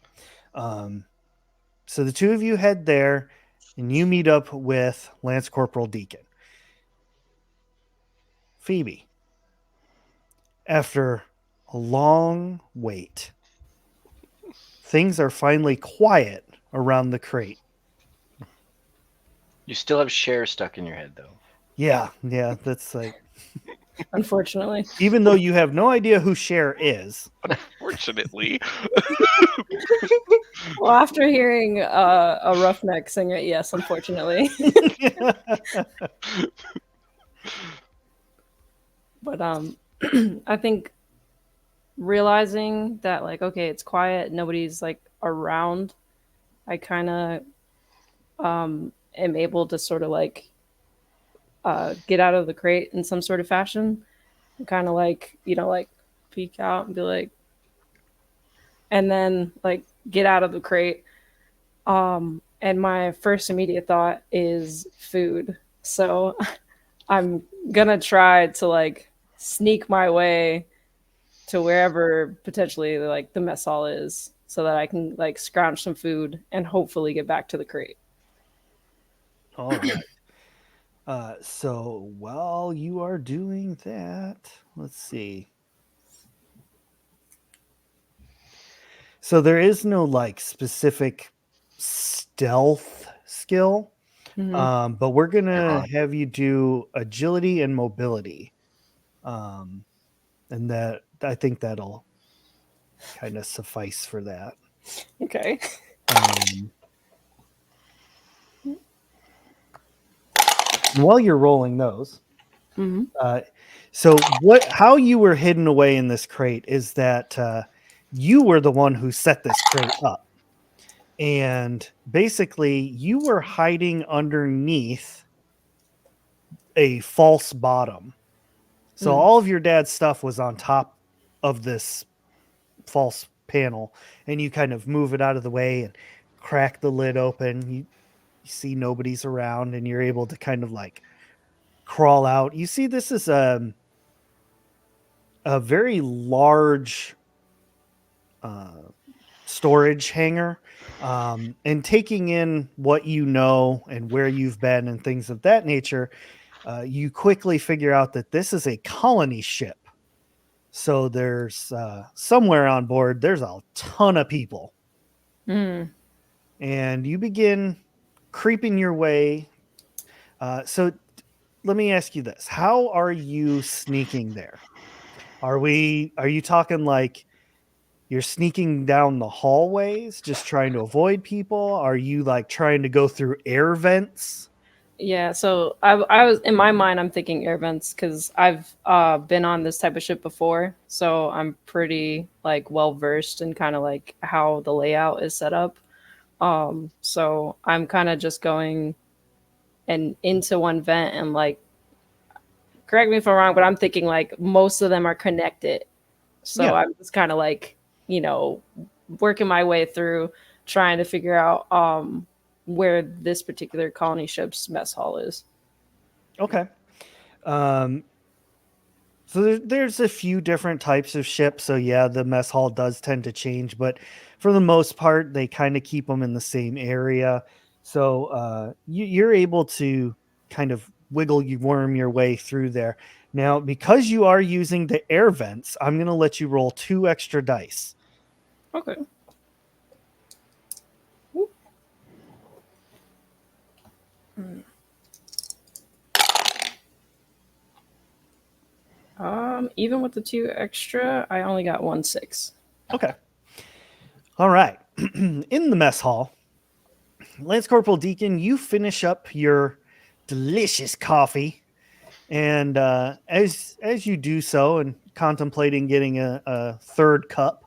So the two of you head there, and you meet up with Lance Corporal Deacon. Phoebe, after a long wait, things are finally quiet around the crate. You still have share stuck in your head, though. Yeah, that's like, Unfortunately. even though you have no idea who Cher is. Unfortunately. Well, after hearing a Roughneck sing it, yes, unfortunately. But I think realizing that like okay, it's quiet, nobody's like around, I kind of am able to sort of like get out of the crate in some sort of fashion, and kind of like like peek out and be like, and then like get out of the crate. And my first immediate thought is food. So I'm gonna try to like sneak my way to wherever potentially like the mess hall is so that I can like scrounge some food and hopefully get back to the crate. All right. So while you are doing that, let's see. So there is no like specific stealth skill, but we're gonna have you do agility and mobility, and that I think that'll kind of suffice for that. Okay. While you're rolling those, Mhm. so how you were hidden away in this crate is that you were the one who set this crate up, and basically you were hiding underneath a false bottom. So all of your dad's stuff was on top of this false panel, and you kind of move it out of the way and crack the lid open. You see nobody's around, and you're able to kind of like crawl out. You see, this is a very large storage hangar, and taking in what you know and where you've been and things of that nature, you quickly figure out that this is a colony ship. So there's somewhere on board, there's a ton of people. And you begin creeping your way. So let me ask you this. How are you sneaking there? Are you talking like you're sneaking down the hallways, just trying to avoid people? Are you like trying to go through air vents? Yeah, so I was in my mind I'm thinking air vents because I've been on this type of ship before, so I'm pretty like well versed in kind of like how the layout is set up. So I'm kind of just going and into one vent and like correct me if I'm wrong, but I'm thinking like most of them are connected. So Yeah. I'm just kind of like, working my way through trying to figure out where this particular colony ship's mess hall is. Okay. So there's a few different types of ships. So yeah, the mess hall does tend to change, but for the most part, they kind of keep them in the same area. So you're able to kind of worm your way through there. Now, because you are using the air vents, I'm going to let you roll 2 extra dice. Okay. Even with the 2 extra, I only got 1 6. Okay. All right. In the mess hall, Lance Corporal Deacon, you finish up your delicious coffee, and as you do so and contemplating getting a third cup,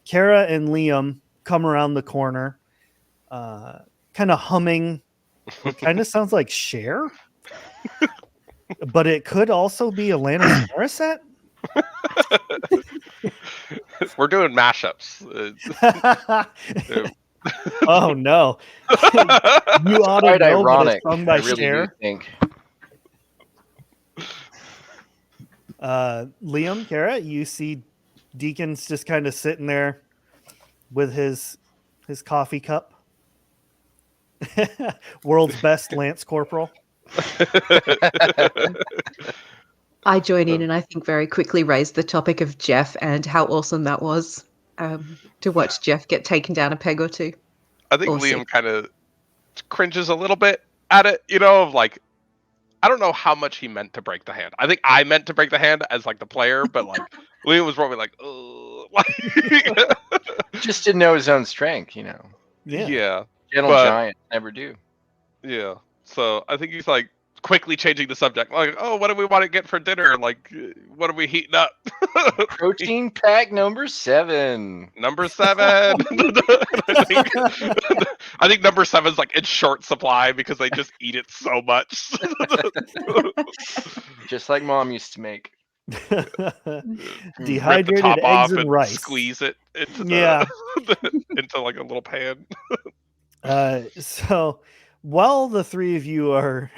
Kara and Liam come around the corner, kind of humming. It kind of sounds like Cher, but it could also be Alanis Morissette. We're doing mashups. Oh no! You ought to Quite know, but ironic. it's sung I by really do Cher. think. Liam, Kara, you see Deacon's just kind of sitting there with his coffee cup. World's best Lance Corporal. I join in and I think very quickly raise the topic of Jeff and how awesome that was to watch Jeff get taken down a peg or two. I think Or Liam six. kind of cringes a little bit at it, of like, I don't know how much he meant to break the hand. I think I meant to break the hand as like the player, but like Liam was probably like, Just didn't know his own strength, Yeah. yeah. Gentle But- giant never do. Yeah. So I think he's like quickly changing the subject. Like, oh, what do we want to get for dinner? Like, what are we heating up? Protein pack number 7. Number 7. I think number 7 is like in short supply because they just eat it so much. Just like Mom used to make. Rip the Dehydrated top eggs off and and rice. squeeze it into Yeah. into like a little pan. So while the three of you are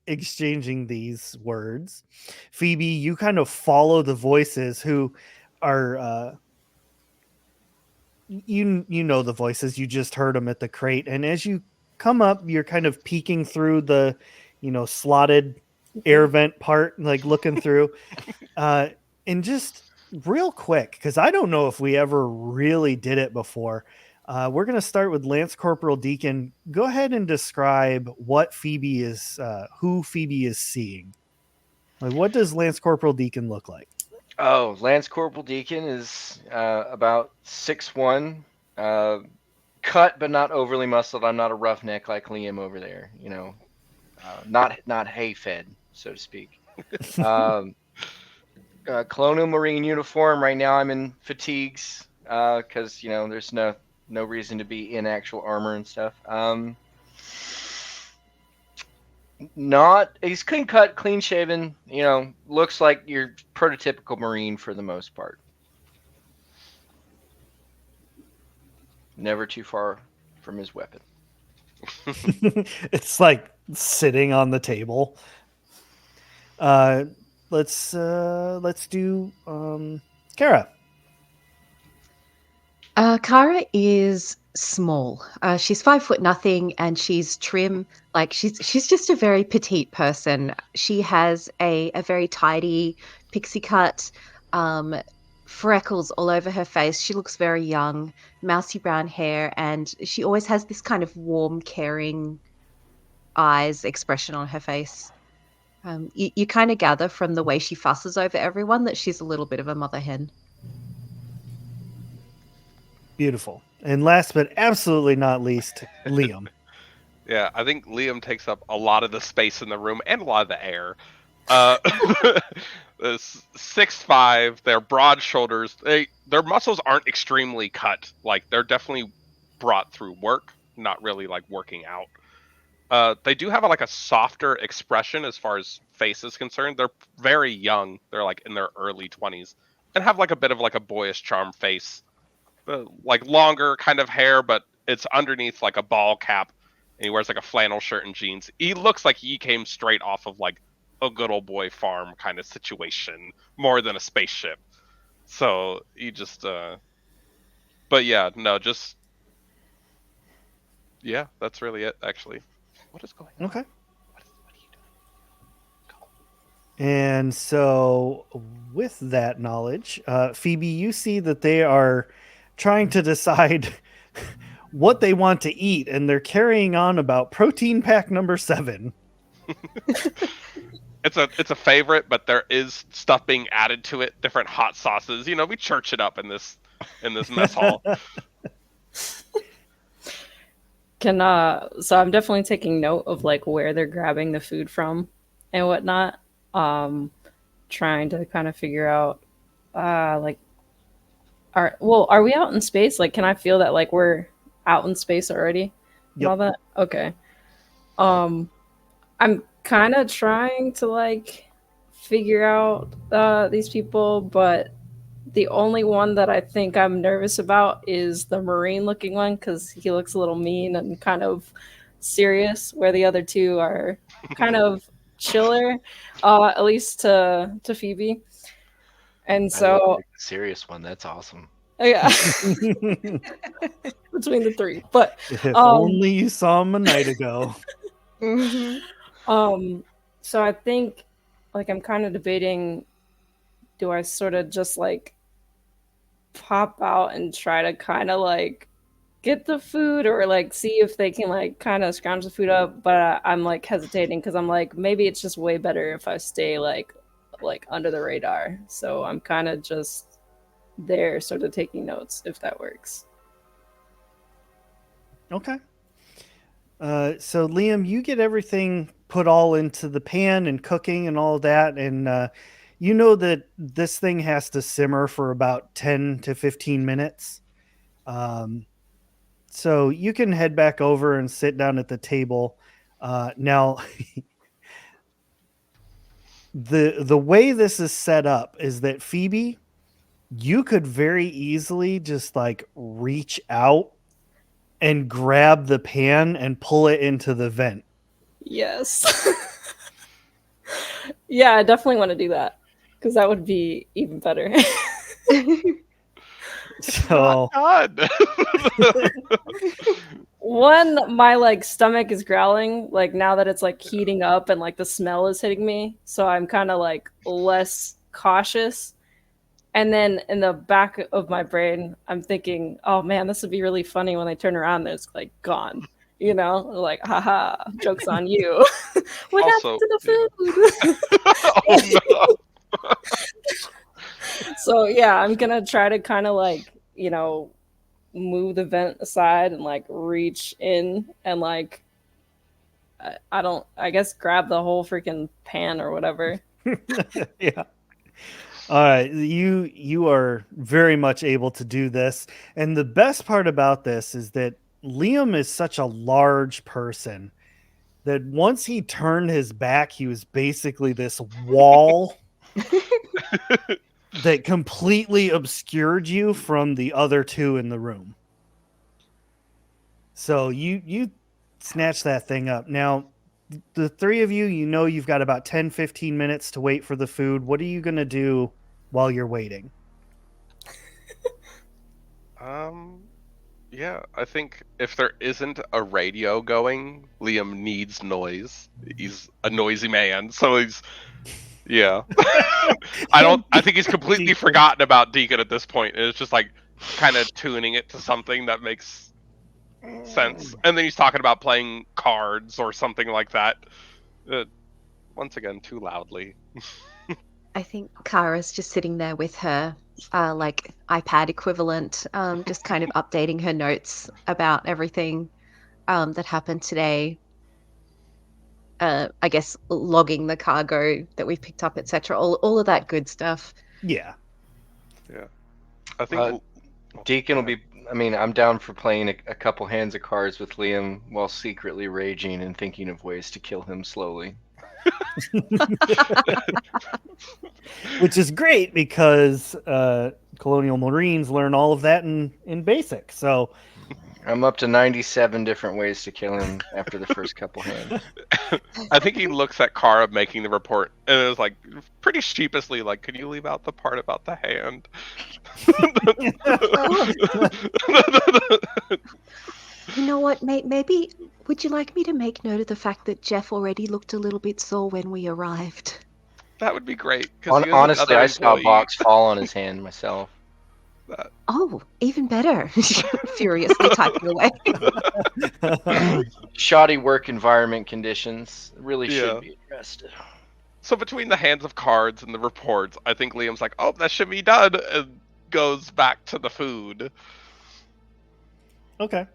exchanging these words, Phoebe, you kind of follow the voices who are you know the voices, you just heard them at the crate, and as you come up, you're kind of peeking through the slotted air vent part, like looking through, and just real quick, because I don't know if we ever really did it before. We're going to start with Lance Corporal Deacon. Go ahead and describe what Phoebe is, who Phoebe is seeing. Like, what does Lance Corporal Deacon look like? Oh, Lance Corporal Deacon is about 6'1", cut but not overly muscled. I'm not a roughneck like Liam over there, not hay fed, so to speak. Colonial Marine uniform. Right now I'm in fatigues because there's no reason to be in actual armor and stuff. He's clean cut, clean shaven, looks like your prototypical Marine for the most part. Never too far from his weapon. It's like sitting on the table. Let's do Kara. Kara is small. She's 5'0", and she's trim. Like she's just a very petite person. She has a very tidy pixie cut, freckles all over her face. She looks very young, mousy brown hair, and she always has this kind of warm, caring eyes expression on her face. You kind of gather from the way she fusses over everyone that she's a little bit of a mother hen. Beautiful. And last but absolutely not least, Liam. Yeah, I think Liam takes up a lot of the space in the room and a lot of the air. 6'5", they're broad shoulders. Their muscles aren't extremely cut. Like, they're definitely brought through work, not really like working out. They do have a softer expression as far as face is concerned. They're very young. They're like in their early 20s and have like a bit of like a boyish charm face. Like longer kind of hair, but it's underneath like a ball cap, and he wears like a flannel shirt and jeans. He looks like he came straight off of like a good old boy farm kind of situation, more than a spaceship. So he just but yeah, no, just yeah, that's really it actually. What is going on? Okay. What are you doing? And so with that knowledge, Phoebe, you see that they are trying to decide what they want to eat, and they're carrying on about protein pack number 7. It's a favorite, but there is stuff being added to it, different hot sauces. We church it up in this mess hall. So I'm definitely taking note of like where they're grabbing the food from and whatnot. Trying to kind of figure out like are we out in space? Like, can I feel that like we're out in space already? And all that? Okay. I'm kind of trying to like figure out these people, but the only one that I think I'm nervous about is the Marine looking one, because he looks a little mean and kind of serious, where the other two are kind of chiller, at least to Phoebe. And so the serious one, that's awesome. yeah. Between the three. But if only you saw him a night ago. So I think like I'm kind of debating, do I sort of just like pop out and try to kind of like get the food, or like see if they can like kind of scrounge the food up? But I'm like hesitating because I'm like, maybe it's just way better if I stay like under the radar. So I'm kind of just there sort of taking notes, if that works. Okay. So Liam, you get everything put all into the pan and cooking and all that, and you know that this thing has to simmer for about 10 to 15 minutes. Um, so you can head back over and sit down at the table. Now, the way this is set up is that Phoebe, you could very easily just like reach out and grab the pan and pull it into the vent. Yes. Yeah, I definitely want to do that because that would be even better. So God. One, my like stomach is growling, like now that it's like heating up and like the smell is hitting me, so I'm kind of like less cautious. And then in the back of my brain, I'm thinking, oh man, this would be really funny when they turn around and it's like gone. You know, like, haha, joke's on you. What happened Also, to yeah. the food? Oh no. So yeah, I'm gonna try to kind of like, move the vent aside and like reach in and like I don't, I guess grab the whole freaking pan or whatever. yeah. All right, you are very much able to do this, and the best part about this is that Liam is such a large person that once he turned his back, he was basically this wall that completely obscured you from the other two in the room. So you snatch that thing up. Now, the three of you, you know you've got about 10, 15 minutes to wait for the food. What are you going to do while you're waiting? Yeah, I think if there isn't a radio going, Liam needs noise. He's a noisy man, so yeah. I think he's completely Deacon. forgotten about Deacon at this point. It's just like kind of tuning it to something that makes sense. And then he's talking about playing cards or something like that. Once again, too loudly. I think Kara's just sitting there with her like iPad equivalent, just kind of updating her notes about everything that happened today. I guess logging the cargo that we've picked up, etc. All of that good stuff. Yeah. Yeah. I think Deacon will be. I mean, I'm down for playing a couple hands of cards with Liam while secretly raging and thinking of ways to kill him slowly. Which is great because Colonial Marines learn all of that in basic. So I'm up to 97 different ways to kill him after the first couple hands. I think he looks at Kara making the report and is like pretty sheepishly like, "Can you leave out the part about the hand?" You know what? Maybe would you like me to make note of the fact that Jeff already looked a little bit sore when we arrived? That would be great. 'Cause he is Honestly, another I saw a employee. box fall on his hand myself. Oh, even better. Furiously typing away. Shoddy work environment conditions really Yeah. should be addressed. So between the hands of cards and the reports, I think Liam's like, "Oh, that should be done," and goes back to the food. okay.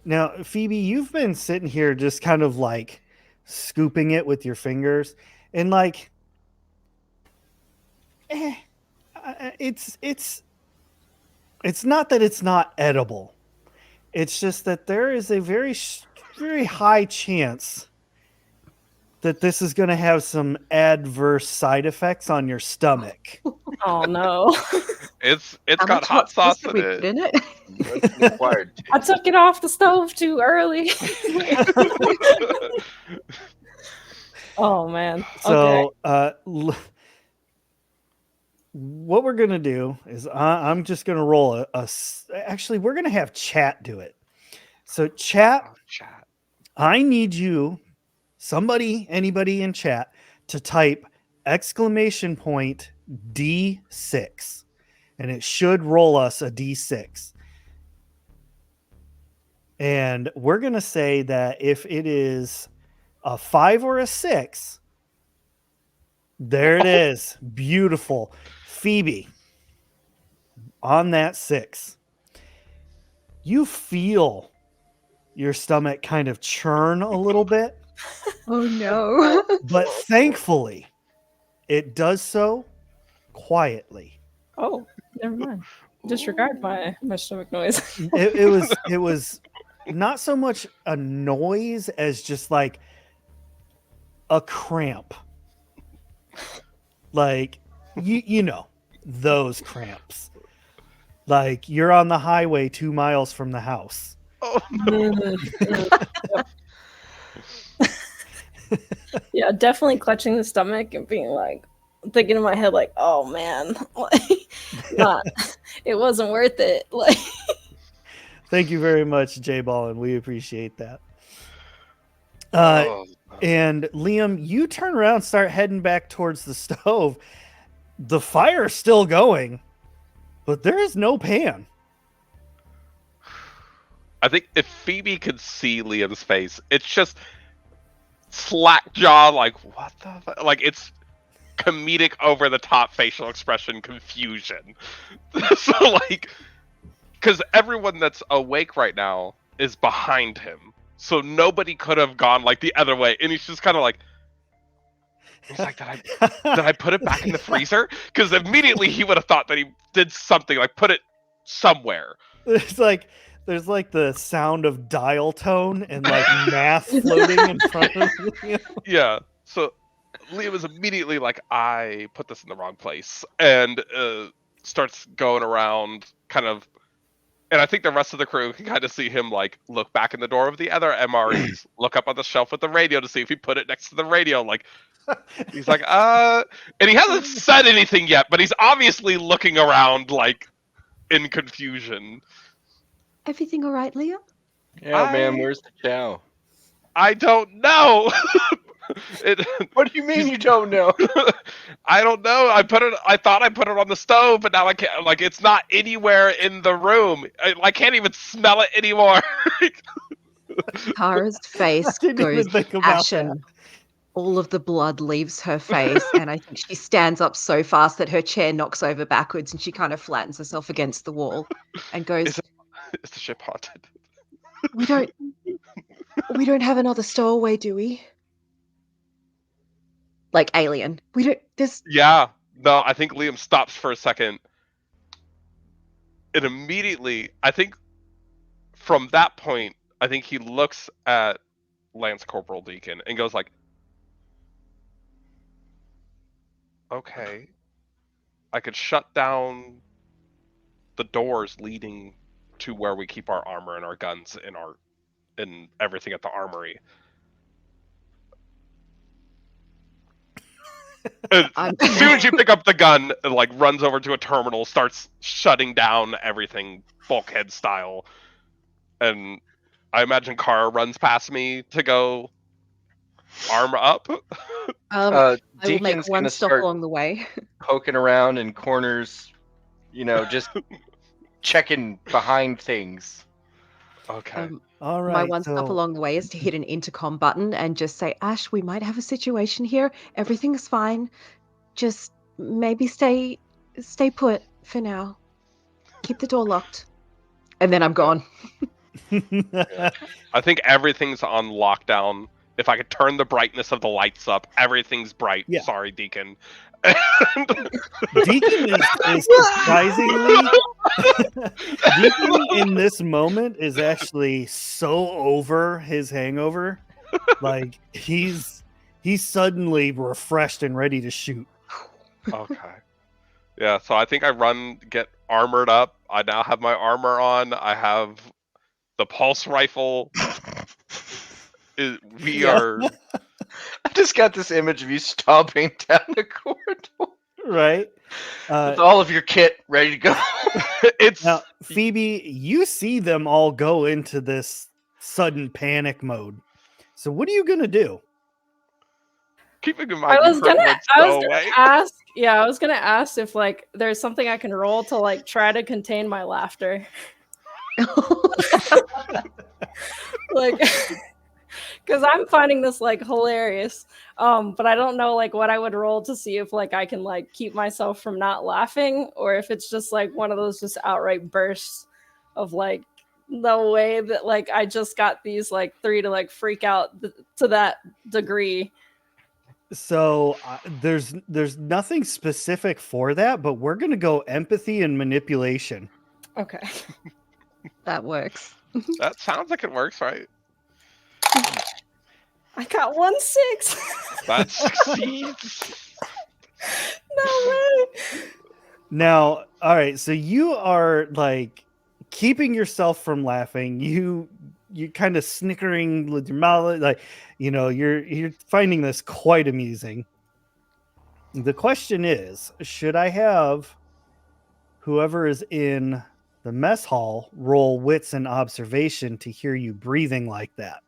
Now, Phoebe, you've been sitting here just kind of like scooping it with your fingers, and like, it's not that it's not edible. It's just that there is a very high chance that this is going to have some adverse side effects on your stomach. Oh no. It's How got much hot sauce did in we it. put in it? What's required? I took it off the stove too early. Oh man. Okay. So, what we're gonna do is I'm just gonna roll actually, we're gonna have chat do it. So, chat, Oh, chat. I need you, anybody in chat, to type !D6, and it should roll us a D6. And we're gonna say that if it is a 5 or a 6, there it is. Beautiful. Phoebe, on that 6, you feel your stomach kind of churn a little bit, Oh no. but thankfully, it does so quietly. Oh, never mind. Disregard my stomach noise. It was not so much a noise as just like a cramp. Like you know, those cramps. Like you're on the highway 2 miles from the house. Oh, Yeah, definitely clutching the stomach and being like, thinking in my head like, oh man, not, it wasn't worth it. Like, Thank you very much, J Ball, and we appreciate that. oh. And Liam, you turn around, start heading back towards the stove. The fire's still going, but there is no pan. I think if Phoebe could see Liam's face, it's just slack jaw, like what the fuck? Like it's comedic over the top facial expression confusion. So like, because everyone that's awake right now is behind him, so nobody could have gone like the other way, and he's just kind of like. He's like, did I put it back in the freezer? Because immediately he would have thought that he did something, like put it somewhere. There's like the sound of dial tone and like math floating in front of you. Yeah. So Liam is immediately like, I put this in the wrong place, and starts going around, kind of. And I think the rest of the crew can kind of see him like look back in the door of the other MREs, look up on the shelf with the radio to see if he put it next to the radio, like. He's like, and he hasn't said anything yet, but he's obviously looking around, like, in confusion. Everything all right, Liam? Yeah, man, where's the chow? I don't know. What do you mean you don't know? I don't know. I thought I put it on the stove, but now I can't. Like, it's not anywhere in the room. I can't even smell it anymore. Tara's face didn't even goes think about ashen. that. All of the blood leaves her face, and I think she stands up so fast that her chair knocks over backwards, and she kind of flattens herself against the wall and goes, Is the ship haunted? we don't have another stowaway, do we? Like Alien. We don't, there's, Yeah. No, I think Liam stops for a second. And immediately, I think from that point, I think he looks at Lance Corporal Deacon and goes like, okay, I could shut down the doors leading to where we keep our armor and our guns and everything at the armory. And as soon as you pick up the gun, it like runs over to a terminal, starts shutting down everything bulkhead style. And I imagine Kara runs past me to go arm up. I will Deacon's make one gonna stop start along the way. poking around in corners, just checking behind things. Okay. All right. My one stop so- along the way is to hit an intercom button and just say, Ash, we might have a situation here. Everything's fine. Just maybe stay put for now. Keep the door locked. And then I'm gone. I think everything's on lockdown. If I could turn the brightness of the lights up, everything's bright. Yeah. Sorry, Deacon. Deacon is surprisingly Deacon in this moment is actually so over his hangover. Like he's suddenly refreshed and ready to shoot. Okay. Yeah, so I think I get armored up. I now have my armor on. I have the pulse rifle. We Yeah. are. I just got this image of you stomping down the corridor Right? with all of your kit ready to go. It's Now, Phoebe, you see them all go into this sudden panic mode. So what are you gonna do? keeping in mind I was you heard gonna, words I go was gonna away. ask. Yeah, I was gonna ask if like there's something I can roll to like try to contain my laughter. Like, because I'm finding this like hilarious. But I don't know like what I would roll to see if like I can like keep myself from not laughing, or if it's just like one of those just outright bursts of like the way that like I just got these like 3 to like freak out to that degree. So there's nothing specific for that, but we're gonna go empathy and manipulation. Okay. That works. That sounds like it works, right? I got 1 6. That succeeds. No way. Now, all right, so you are like keeping yourself from laughing. You kind of snickering with your mouth, like you're finding this quite amusing. The question is, should I have whoever is in the mess hall roll wits and observation to hear you breathing like that?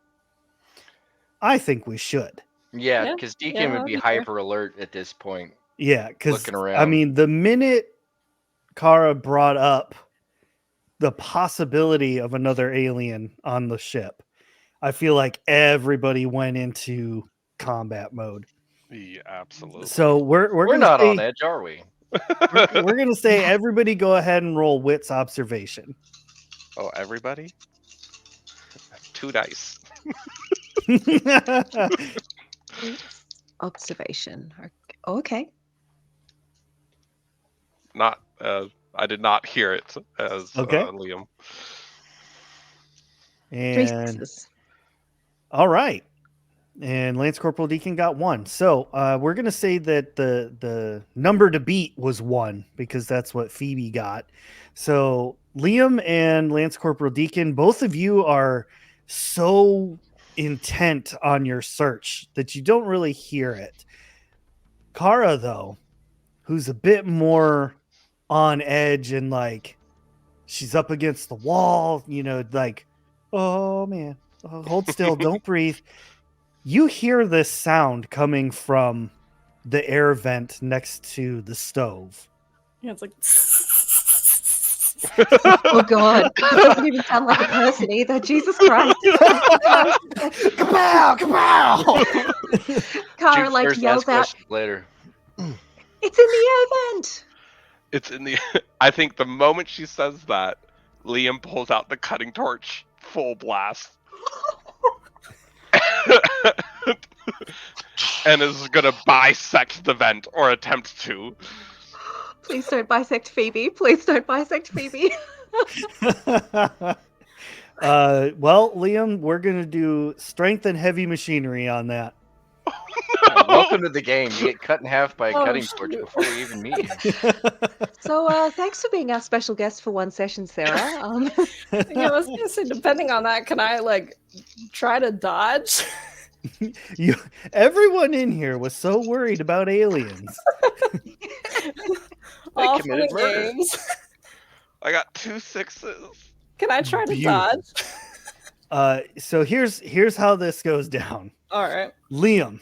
I think we should. Yeah, Yeah, because Deacon yeah, would that'd be be fair. hyper alert at this point. Yeah, because Looking I around. mean, the minute Kara brought up the possibility of another alien on the ship, I feel like everybody went into combat mode. Yeah, absolutely. So we're We're gonna not say, on edge, are we? we're gonna say everybody go ahead and roll wits observation. Oh, everybody? 2 dice. Observation. Okay. Not. I did not hear it as Okay. Liam. 3 And 6s. all right. And Lance Corporal Deacon got 1. So we're gonna say that the number to beat was 1 because that's what Phoebe got. So Liam and Lance Corporal Deacon, both of you are so intent on your search that you don't really hear it. Kara, though, who's a bit more on edge and like she's up against the wall, like, oh man, hold still, don't breathe. You hear this sound coming from the air vent next to the stove. Yeah, it's like Oh God. It doesn't even sound like a person either. Jesus Christ. Kapow! Kapow! Kara Shoot like first, yells ask out, questions later. it's in the air vent. It's in the. I think the moment she says that, Liam pulls out the cutting torch, full blast, and is gonna bisect the vent or attempt to. Please don't bisect Phoebe. Please don't bisect Phoebe. Well, Liam, we're gonna do strength and heavy machinery on that. Welcome to the game. You get cut in half by a Oh, cutting torch shoot. before we even meet you. So thanks for being our special guest for 1 session, Sarah. Yeah, I was gonna say, depending on that, can I like try to dodge? Everyone in here was so worried about aliens. All fun committed and murder. games. I got 2 6s. Can I try to Beautiful. dodge? So here's how this goes down. All right. Liam,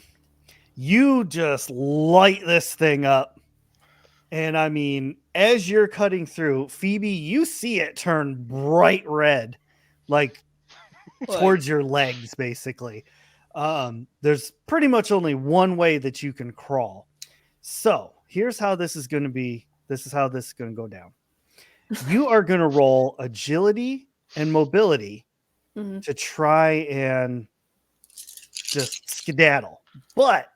you just light this thing up. And I mean, as you're cutting through, Phoebe, you see it turn bright red, like towards your legs, basically. There's pretty much only one way that you can crawl. So here's how this is going to be. This is how this is going to go down. You are going to roll agility and mobility Mhm. to try and just skedaddle. But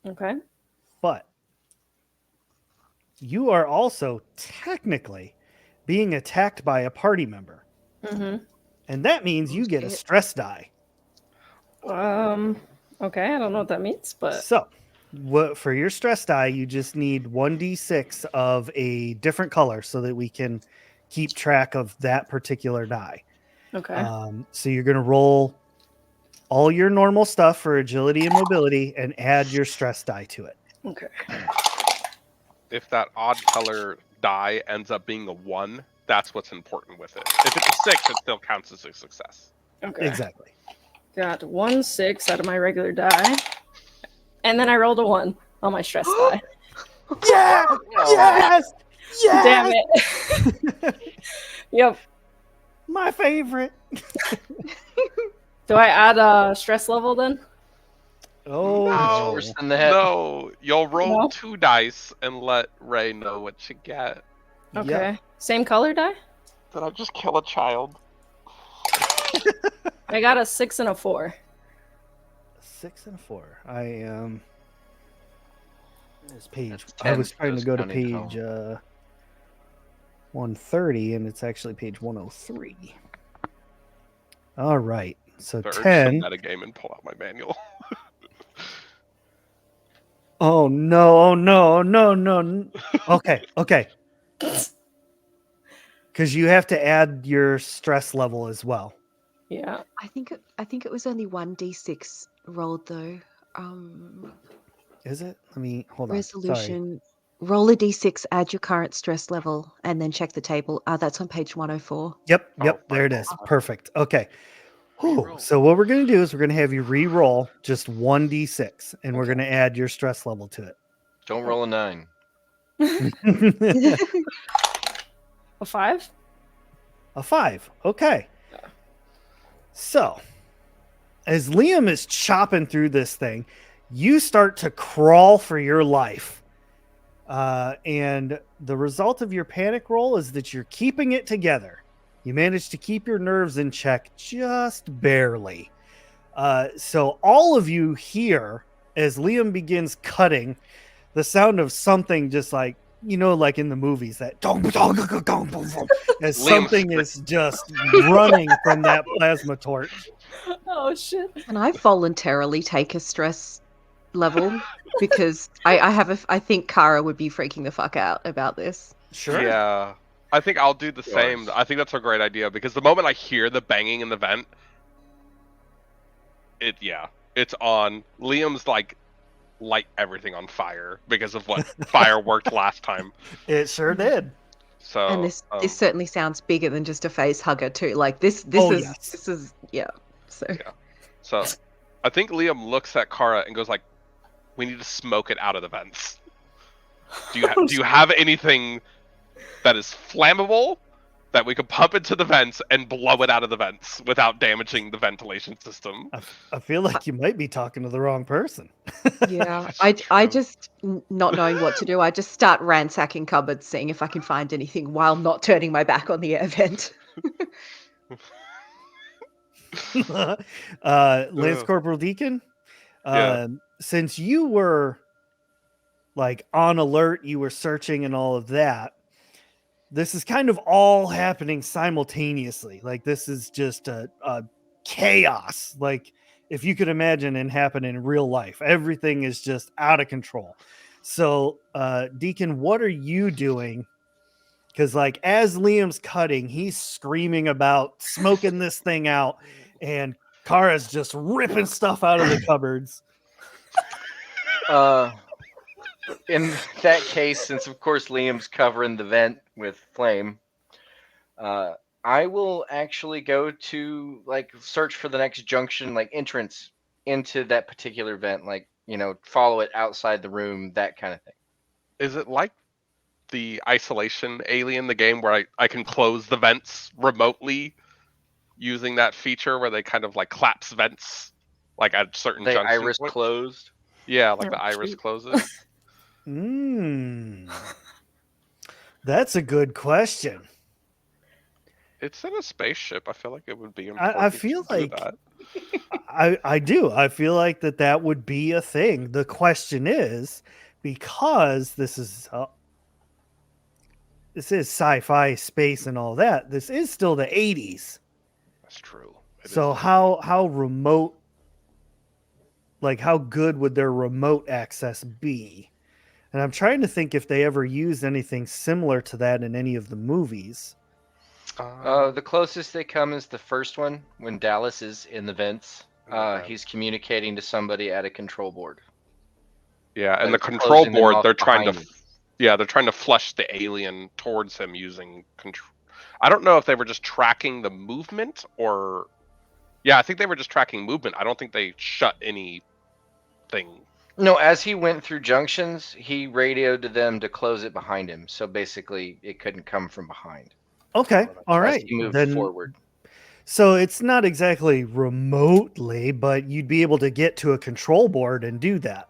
Okay. you are also technically being attacked by a party member. Mm-hmm. And that means you get a stress die. Okay, I don't know what that means, but So, for your stress die, you just need 1d6 of a different color so that we can keep track of that particular die. okay. So you're going to roll all your normal stuff for agility and mobility and add your stress die to it. Okay. If that odd color die ends up being a 1, that's what's important with it. If it's a 6, it still counts as a success. Okay. Exactly. Got 1 6 out of my regular die. And then I rolled a 1 on my stress die. Yeah! Yes! Yes! Damn it. Yep. My favorite. Do I add a stress level then? Oh, No. Worse than that. No, you'll roll No? 2 dice and let Ray know what you get. Okay. Yep. Same color die? Did I just kill a child? I got a 6 and a 4. 6 and 4. I am. This page. That's I 10 was trying to for go to those counting page at home. 130, and it's actually page 103. All right. So To urge some 10. metagame and pull out my manual. Oh no! Oh no! Oh no! No! Okay. Okay. Because you have to add your stress level as well. Yeah. I think it was only 1d6 rolled though. Is it? Let me hold on. Sorry. Resolution. Roll a d6, add your current stress level, and then check the table. That's on page 104. Yep. Oh, Yep. my There it is. God. Perfect. Okay. Whew. Reroll. So what we're gonna do is we're gonna have you re-roll just 1d6, and we're Okay. gonna add your stress level to Don't roll a 9. it. A 5? A 5. Okay. So, as Liam is chopping through this thing, you start to crawl for your life. And the result of your panic roll is that you're keeping it together. You manage to keep your nerves in check just barely. So, all of you hear as Liam begins cutting the sound of something just like, like in the movies, that dong, dong, dong, dong, dong, dong, as Liam's something is just running from that plasma torch. Oh shit. Can I voluntarily take a stress level? Because I think Kara would be freaking the fuck out about this. Sure. Yeah. I think I'll do the same. Yours. I think that's a great idea because the moment I hear the banging in the vent, it's on. Liam's like light everything on fire because of what fire worked last time. It sure did. So And this certainly sounds bigger than just a face hugger too. Like this Oh, is yes. this is yeah. So So I think Liam looks at Kara and goes like, "We need to smoke it out of the vents. Do you have anything that is flammable that we could pump into the vents and blow it out of the vents without damaging the ventilation system?" I feel like you might be talking to the wrong person. yeah, That's I true. just not knowing what to do. I just start ransacking cupboards, seeing if I can find anything while not turning my back on the air vent. Lance Ugh. Corporal Deacon, Yeah. since you were like on alert, you were searching and all of that, this is kind of all happening simultaneously. Like this is just a chaos. Like if you could imagine and happen in real life, everything is just out of control. So, Deacon, what are you doing? Because like as Liam's cutting, he's screaming about smoking this thing out, and Kara's just ripping stuff out of the cupboards. In that case, since of course Liam's covering the vent with flame, I will actually go to like search for the next junction, like entrance into that particular vent, like follow it outside the room, that kind of thing. Is it like the isolation alien, the game where I can close the vents remotely using that feature where they kind of like collapse vents like at certain The junction iris points? closed. Yeah, like Oh, the iris shoot. closes. That's a good question. It's in a spaceship. I feel like it would be I important feel to do like that. I do. I feel like that would be a thing. The question is, because this is sci-fi, space, and all that. This is still the 80s. That's true. It So is. how remote, like how good would their remote access be? And I'm trying to think if they ever used anything similar to that in any of the movies. The closest they come is the first one when Dallas is in the vents. Okay. He's communicating to somebody at a control board. Yeah, and But the it's control closing them board, off they're trying to, behind him. they're trying to flush the alien towards him using control. I don't know if they were just tracking the movement or, yeah, I think they were just tracking movement. I don't think they shut anything. No, as he went through junctions, he radioed to them to close it behind him. So basically, it couldn't come from behind Okay, all as right. he moved Then forward. so it's not exactly remotely, but you'd be able to get to a control board and do that.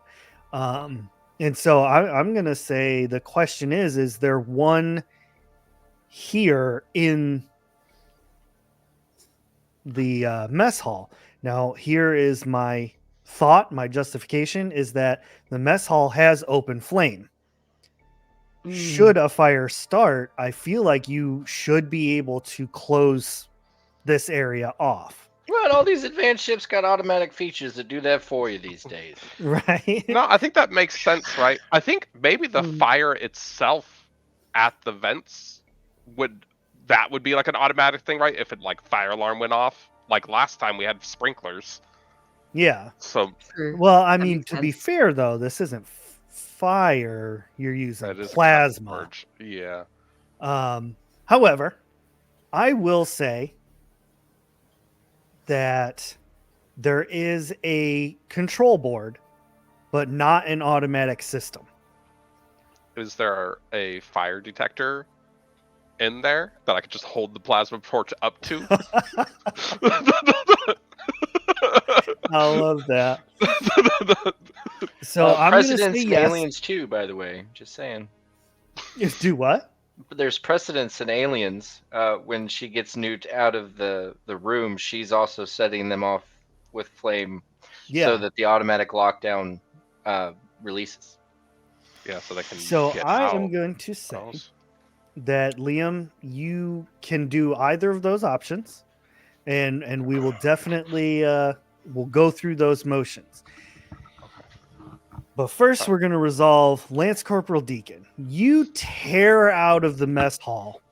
And so I'm gonna say the question is there one here in the mess hall. Now, here is my thought, my justification is that the mess hall has open flame. Should a fire start, I feel like you should be able to close this area off. Well, all these advanced ships got automatic features that do that for you these days. Right? No, I think that makes sense, right? I think maybe the fire itself at the vents would be like an automatic thing, right? If it like fire alarm went off, like last time we had sprinklers. Yeah. So True. Well, I That mean, makes to be sense. fair though, this isn't fire. You're using that is plasma. purge. Yeah. However, I will say that there is a control board, but not an automatic system. Is there a fire detector in there that I could just hold the plasma torch up to? I love that. So I'm going to Precedence say in yes. Aliens too, by the way. Just saying. Do what? But there's precedence in Aliens. When she gets Newt out of the room, she's also setting them off with flame, Yeah. so that the automatic lockdown releases. Yeah, so they can. So get I out. am going to say Else. that Liam, you can do either of those options, and we will definitely we'll go through those motions. But first, we're going to resolve Lance Corporal Deacon. You tear out of the mess hall,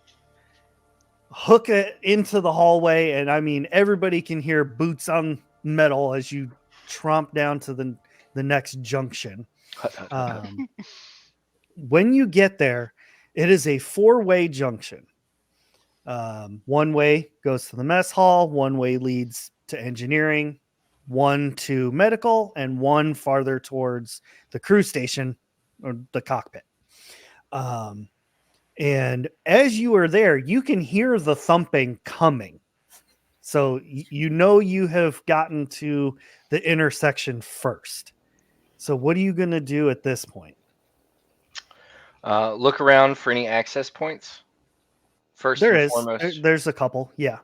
hook it into the hallway, and I mean, everybody can hear boots on metal as you tromp down to the next junction. When you get there, it is a 4-way junction. One way goes to the mess hall, one way leads to engineering, one to medical, and one farther towards the crew station or the cockpit. And as you are there, you can hear the thumping coming. So you know you have gotten to the intersection first. So what are you going to do at this point? Look around for any access points. First There and is. foremost. There's a couple. Yeah.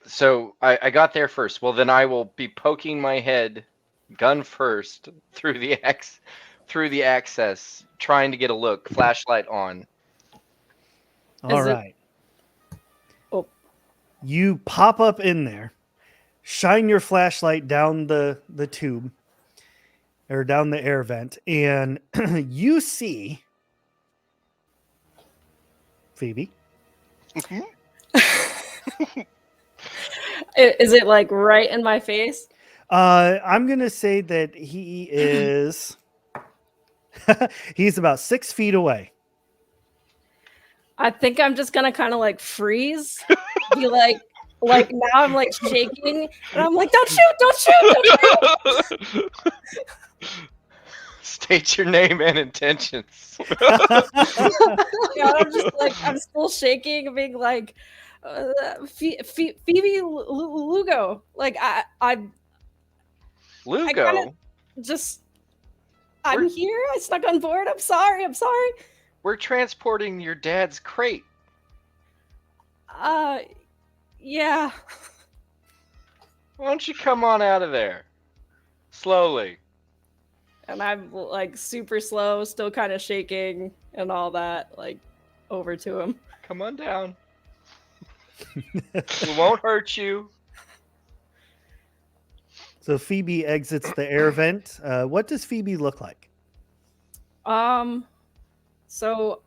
So I got there first. Well, then I will be poking my head, gun first, through the access, trying to get a look, flashlight on. All right. Oh. You pop up in there, shine your flashlight down the tube or down the air vent, and you see Phoebe. Is it like right in my face? I'm gonna say that he is he's about 6 feet away. I think I'm just gonna kind of like freeze, be like now I'm like shaking, and I'm like, don't shoot. State your name and intentions. Yeah, I'm just like, I'm still shaking, being like, Phoebe Lugo, like Lugo, I'm here. I stuck on board. I'm sorry. we're transporting your dad's crate. Yeah. Why don't you come on out of there? Slowly. And I'm like super slow, still kind of shaking and all that, like over to him. Come on down. We won't hurt you. So Phoebe exits the air vent. What does Phoebe look like? So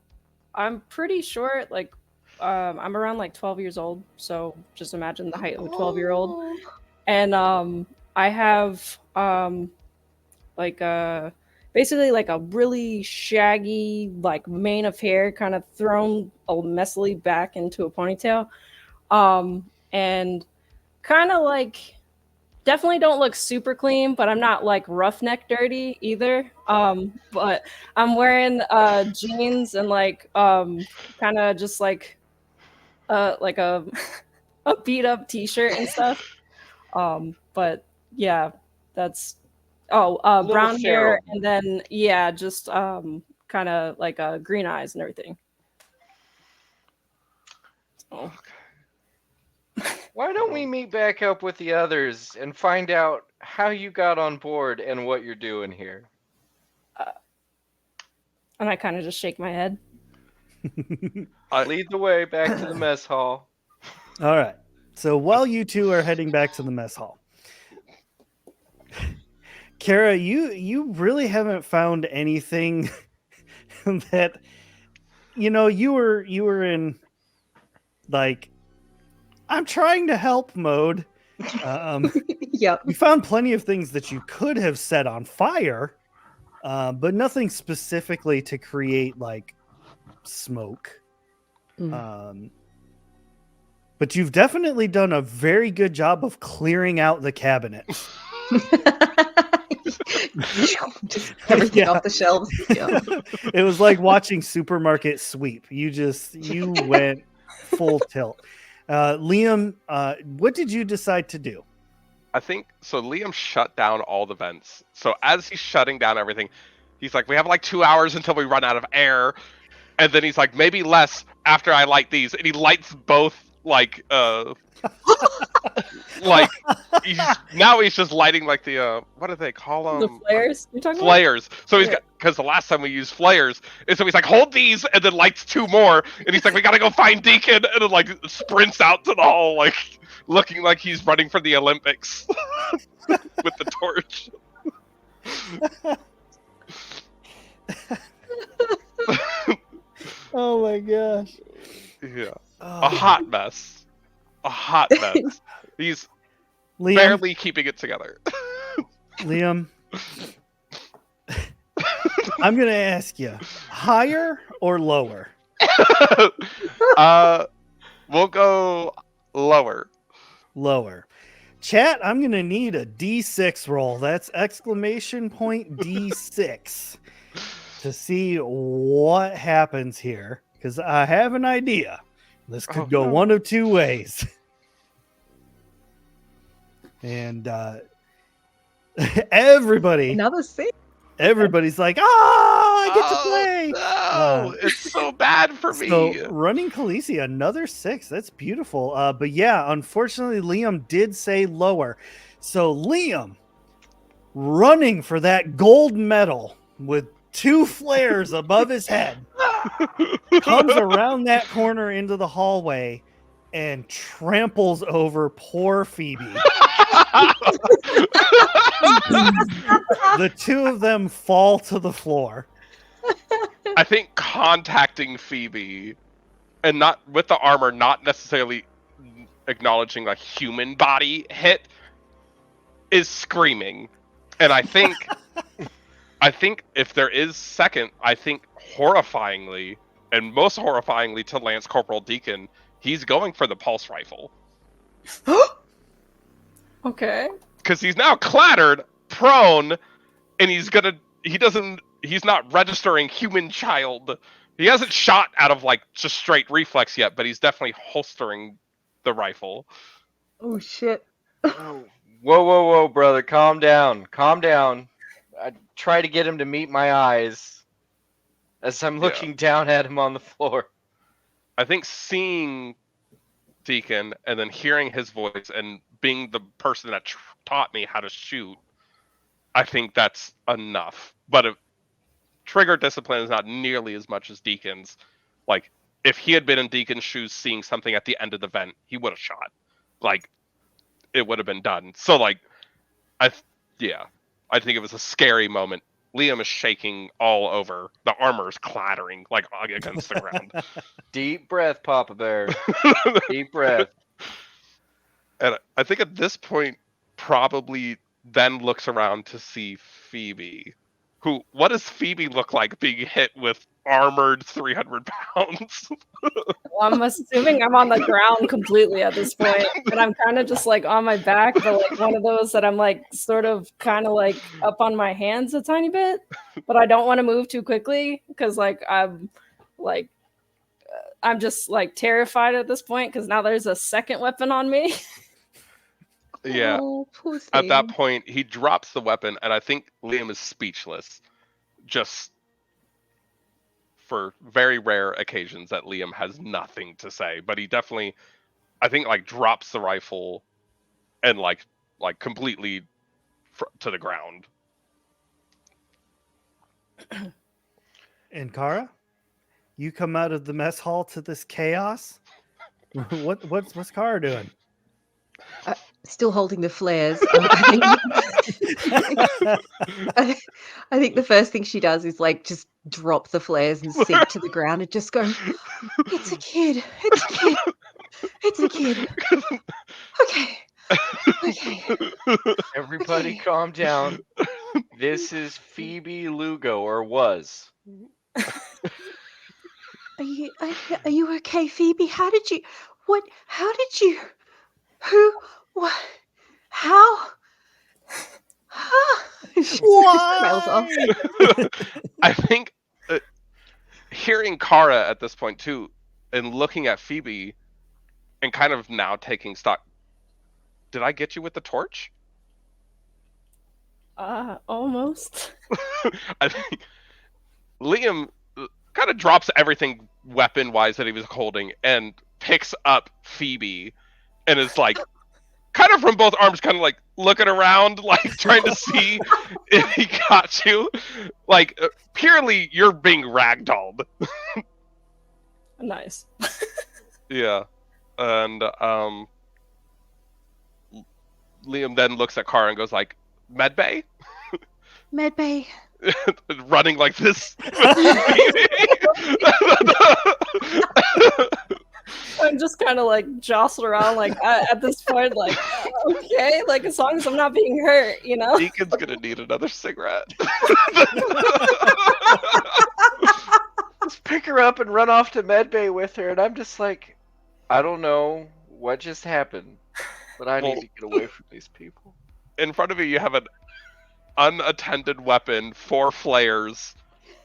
I'm pretty short, like I'm around like 12 years old, so just imagine the height of a 12-year-old. And I have like basically like a really shaggy like mane of hair kind of thrown messily back into a ponytail, and kind of like definitely don't look super clean, but I'm not like roughneck dirty either. But I'm wearing jeans and like kind of just like a a beat up t-shirt and stuff. But yeah, that's brown hair, and then yeah, just kind of like green eyes and everything. Oh. Why don't we meet back up with the others and find out how you got on board and what you're doing here? And I kind of just shake my head. Lead the way back to the mess hall. All right. So while you two are heading back to the mess hall, Kara, you really haven't found anything that you were in like I'm trying to help mode. Yep. You found plenty of things that you could have set on fire, but nothing specifically to create like smoke. But you've definitely done a very good job of clearing out the cabinet. Just everything Yeah. off the shelves. Yeah. It was like watching supermarket sweep. You went full tilt. Liam, what did you decide to do? I think so. Liam shut down all the vents. So as he's shutting down everything, he's like, "We have like 2 hours until we run out of air," and then he's like, "Maybe less after I light these," and he lights both like like he's just lighting like the what do they call them? The flares you're talking Flares. So he's Yeah. got, because the last time we used flares, and so he's like, "Hold these," and then lights 2 more, and he's like, "We gotta go find Deacon," and then like sprints out to the hall, like looking like he's running for the Olympics with the torch. Oh my gosh. Yeah, Oh. a hot mess. A hot mess. He's Liam, barely keeping it together. Liam, I'm gonna ask you, higher or lower? We'll go lower. Lower. Chat, I'm gonna need a D6 roll. That's exclamation point D6 to see what happens here, because I have an idea. This could go one of two ways. And everybody's like, I get to play. No, it's so bad for me. So running Khaleesi, another 6. That's beautiful. But yeah, unfortunately, Liam did say lower. So Liam, running for that gold medal with 2 flares above his head, comes around that corner into the hallway and tramples over poor Phoebe. The 2 of them fall to the floor. I think contacting Phoebe and not with the armor, not necessarily acknowledging a human body hit, is screaming. And I think if there is second, I think horrifyingly, and most horrifyingly to Lance Corporal Deacon, he's going for the pulse rifle. Okay. Because he's now clattered, prone, and he's not registering human child. He hasn't shot out of like just straight reflex yet, but he's definitely holstering the rifle. Oh shit. Whoa, brother, calm down. I try to get him to meet my eyes as I'm looking down at him on the floor. I think seeing Deacon and then hearing his voice and being the person that taught me how to shoot, I think that's enough. But trigger discipline is not nearly as much as Deacon's. Like, if he had been in Deacon's shoes seeing something at the end of the vent, he would have shot. Like, it would have been done. So, like, I think it was a scary moment. Liam is shaking all over. The armor is clattering, like, against the ground. Deep breath, Papa Bear. Deep breath. And I think at this point, probably then looks around to see Phoebe. What does Phoebe look like being hit with armored 300 pounds? Well, I'm assuming I'm on the ground completely at this point, and I'm kind of just like on my back, but like one of those that I'm like sort of kind of like up on my hands a tiny bit, but I don't want to move too quickly because I'm just like terrified at this point because now there's a second weapon on me. Yeah. Oh, poor At that thing. point, he drops the weapon, and I think Liam is speechless, just for very rare occasions that Liam has nothing to say, but he definitely, I think, like drops the rifle and like completely to the ground. And Kara, you come out of the mess hall to this chaos. What's Kara doing? Still holding the flares. I think the first thing she does is like just drop the flares and sink to the ground and just go, "It's a kid. It's a kid. It's a kid. Okay. Okay. Everybody Okay. calm down. This is Phoebe Lugo, or was. Are you okay, Phoebe? How did you who what how she trails off. I think hearing Kara at this point too, and looking at Phoebe, and kind of now taking stock. Did I get you with the torch? Almost. I think Liam kind of drops everything weapon-wise that he was holding and picks up Phoebe, and is like, kind of from both arms, kind of like looking around, like trying to see if he got you. Like purely, you're being ragdolled. Nice. Yeah, and Liam then looks at Kara and goes like, "Medbay," Medbay. running like this. I'm just kind of like jostle around, like at this point, like okay, like as long as I'm not being hurt, you know. Deacon's gonna need another cigarette. Let's pick her up and run off to medbay with her, and I'm just like, I don't know what just happened, but I need to get away from these people. In front of you have an unattended weapon, 4 flares,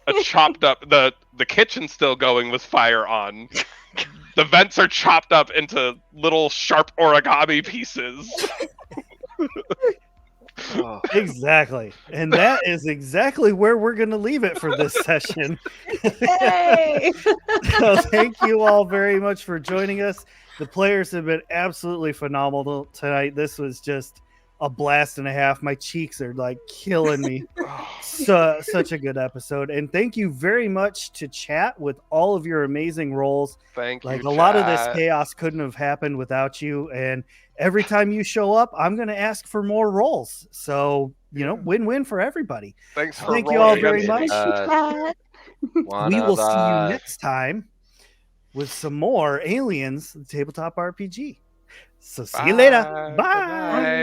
a chopped up the kitchen's still going with fire on. The vents are chopped up into little sharp origami pieces. Oh. Exactly. And that is exactly where we're going to leave it for this session. Hey. So thank you all very much for joining us. The players have been absolutely phenomenal tonight. This was just a blast and a half. My cheeks are like killing me. Such a good episode. And thank you very much to chat with all of your amazing roles. Thank you. Like a lot of this chat. chaos couldn't have happened without you. And every time you show up, I'm going to ask for more roles. So, you know, win-win for everybody. Thanks for Thank you all rolling very against much. me. We will see you next time with some more Aliens Tabletop RPG. So see you later. Bye. Bye.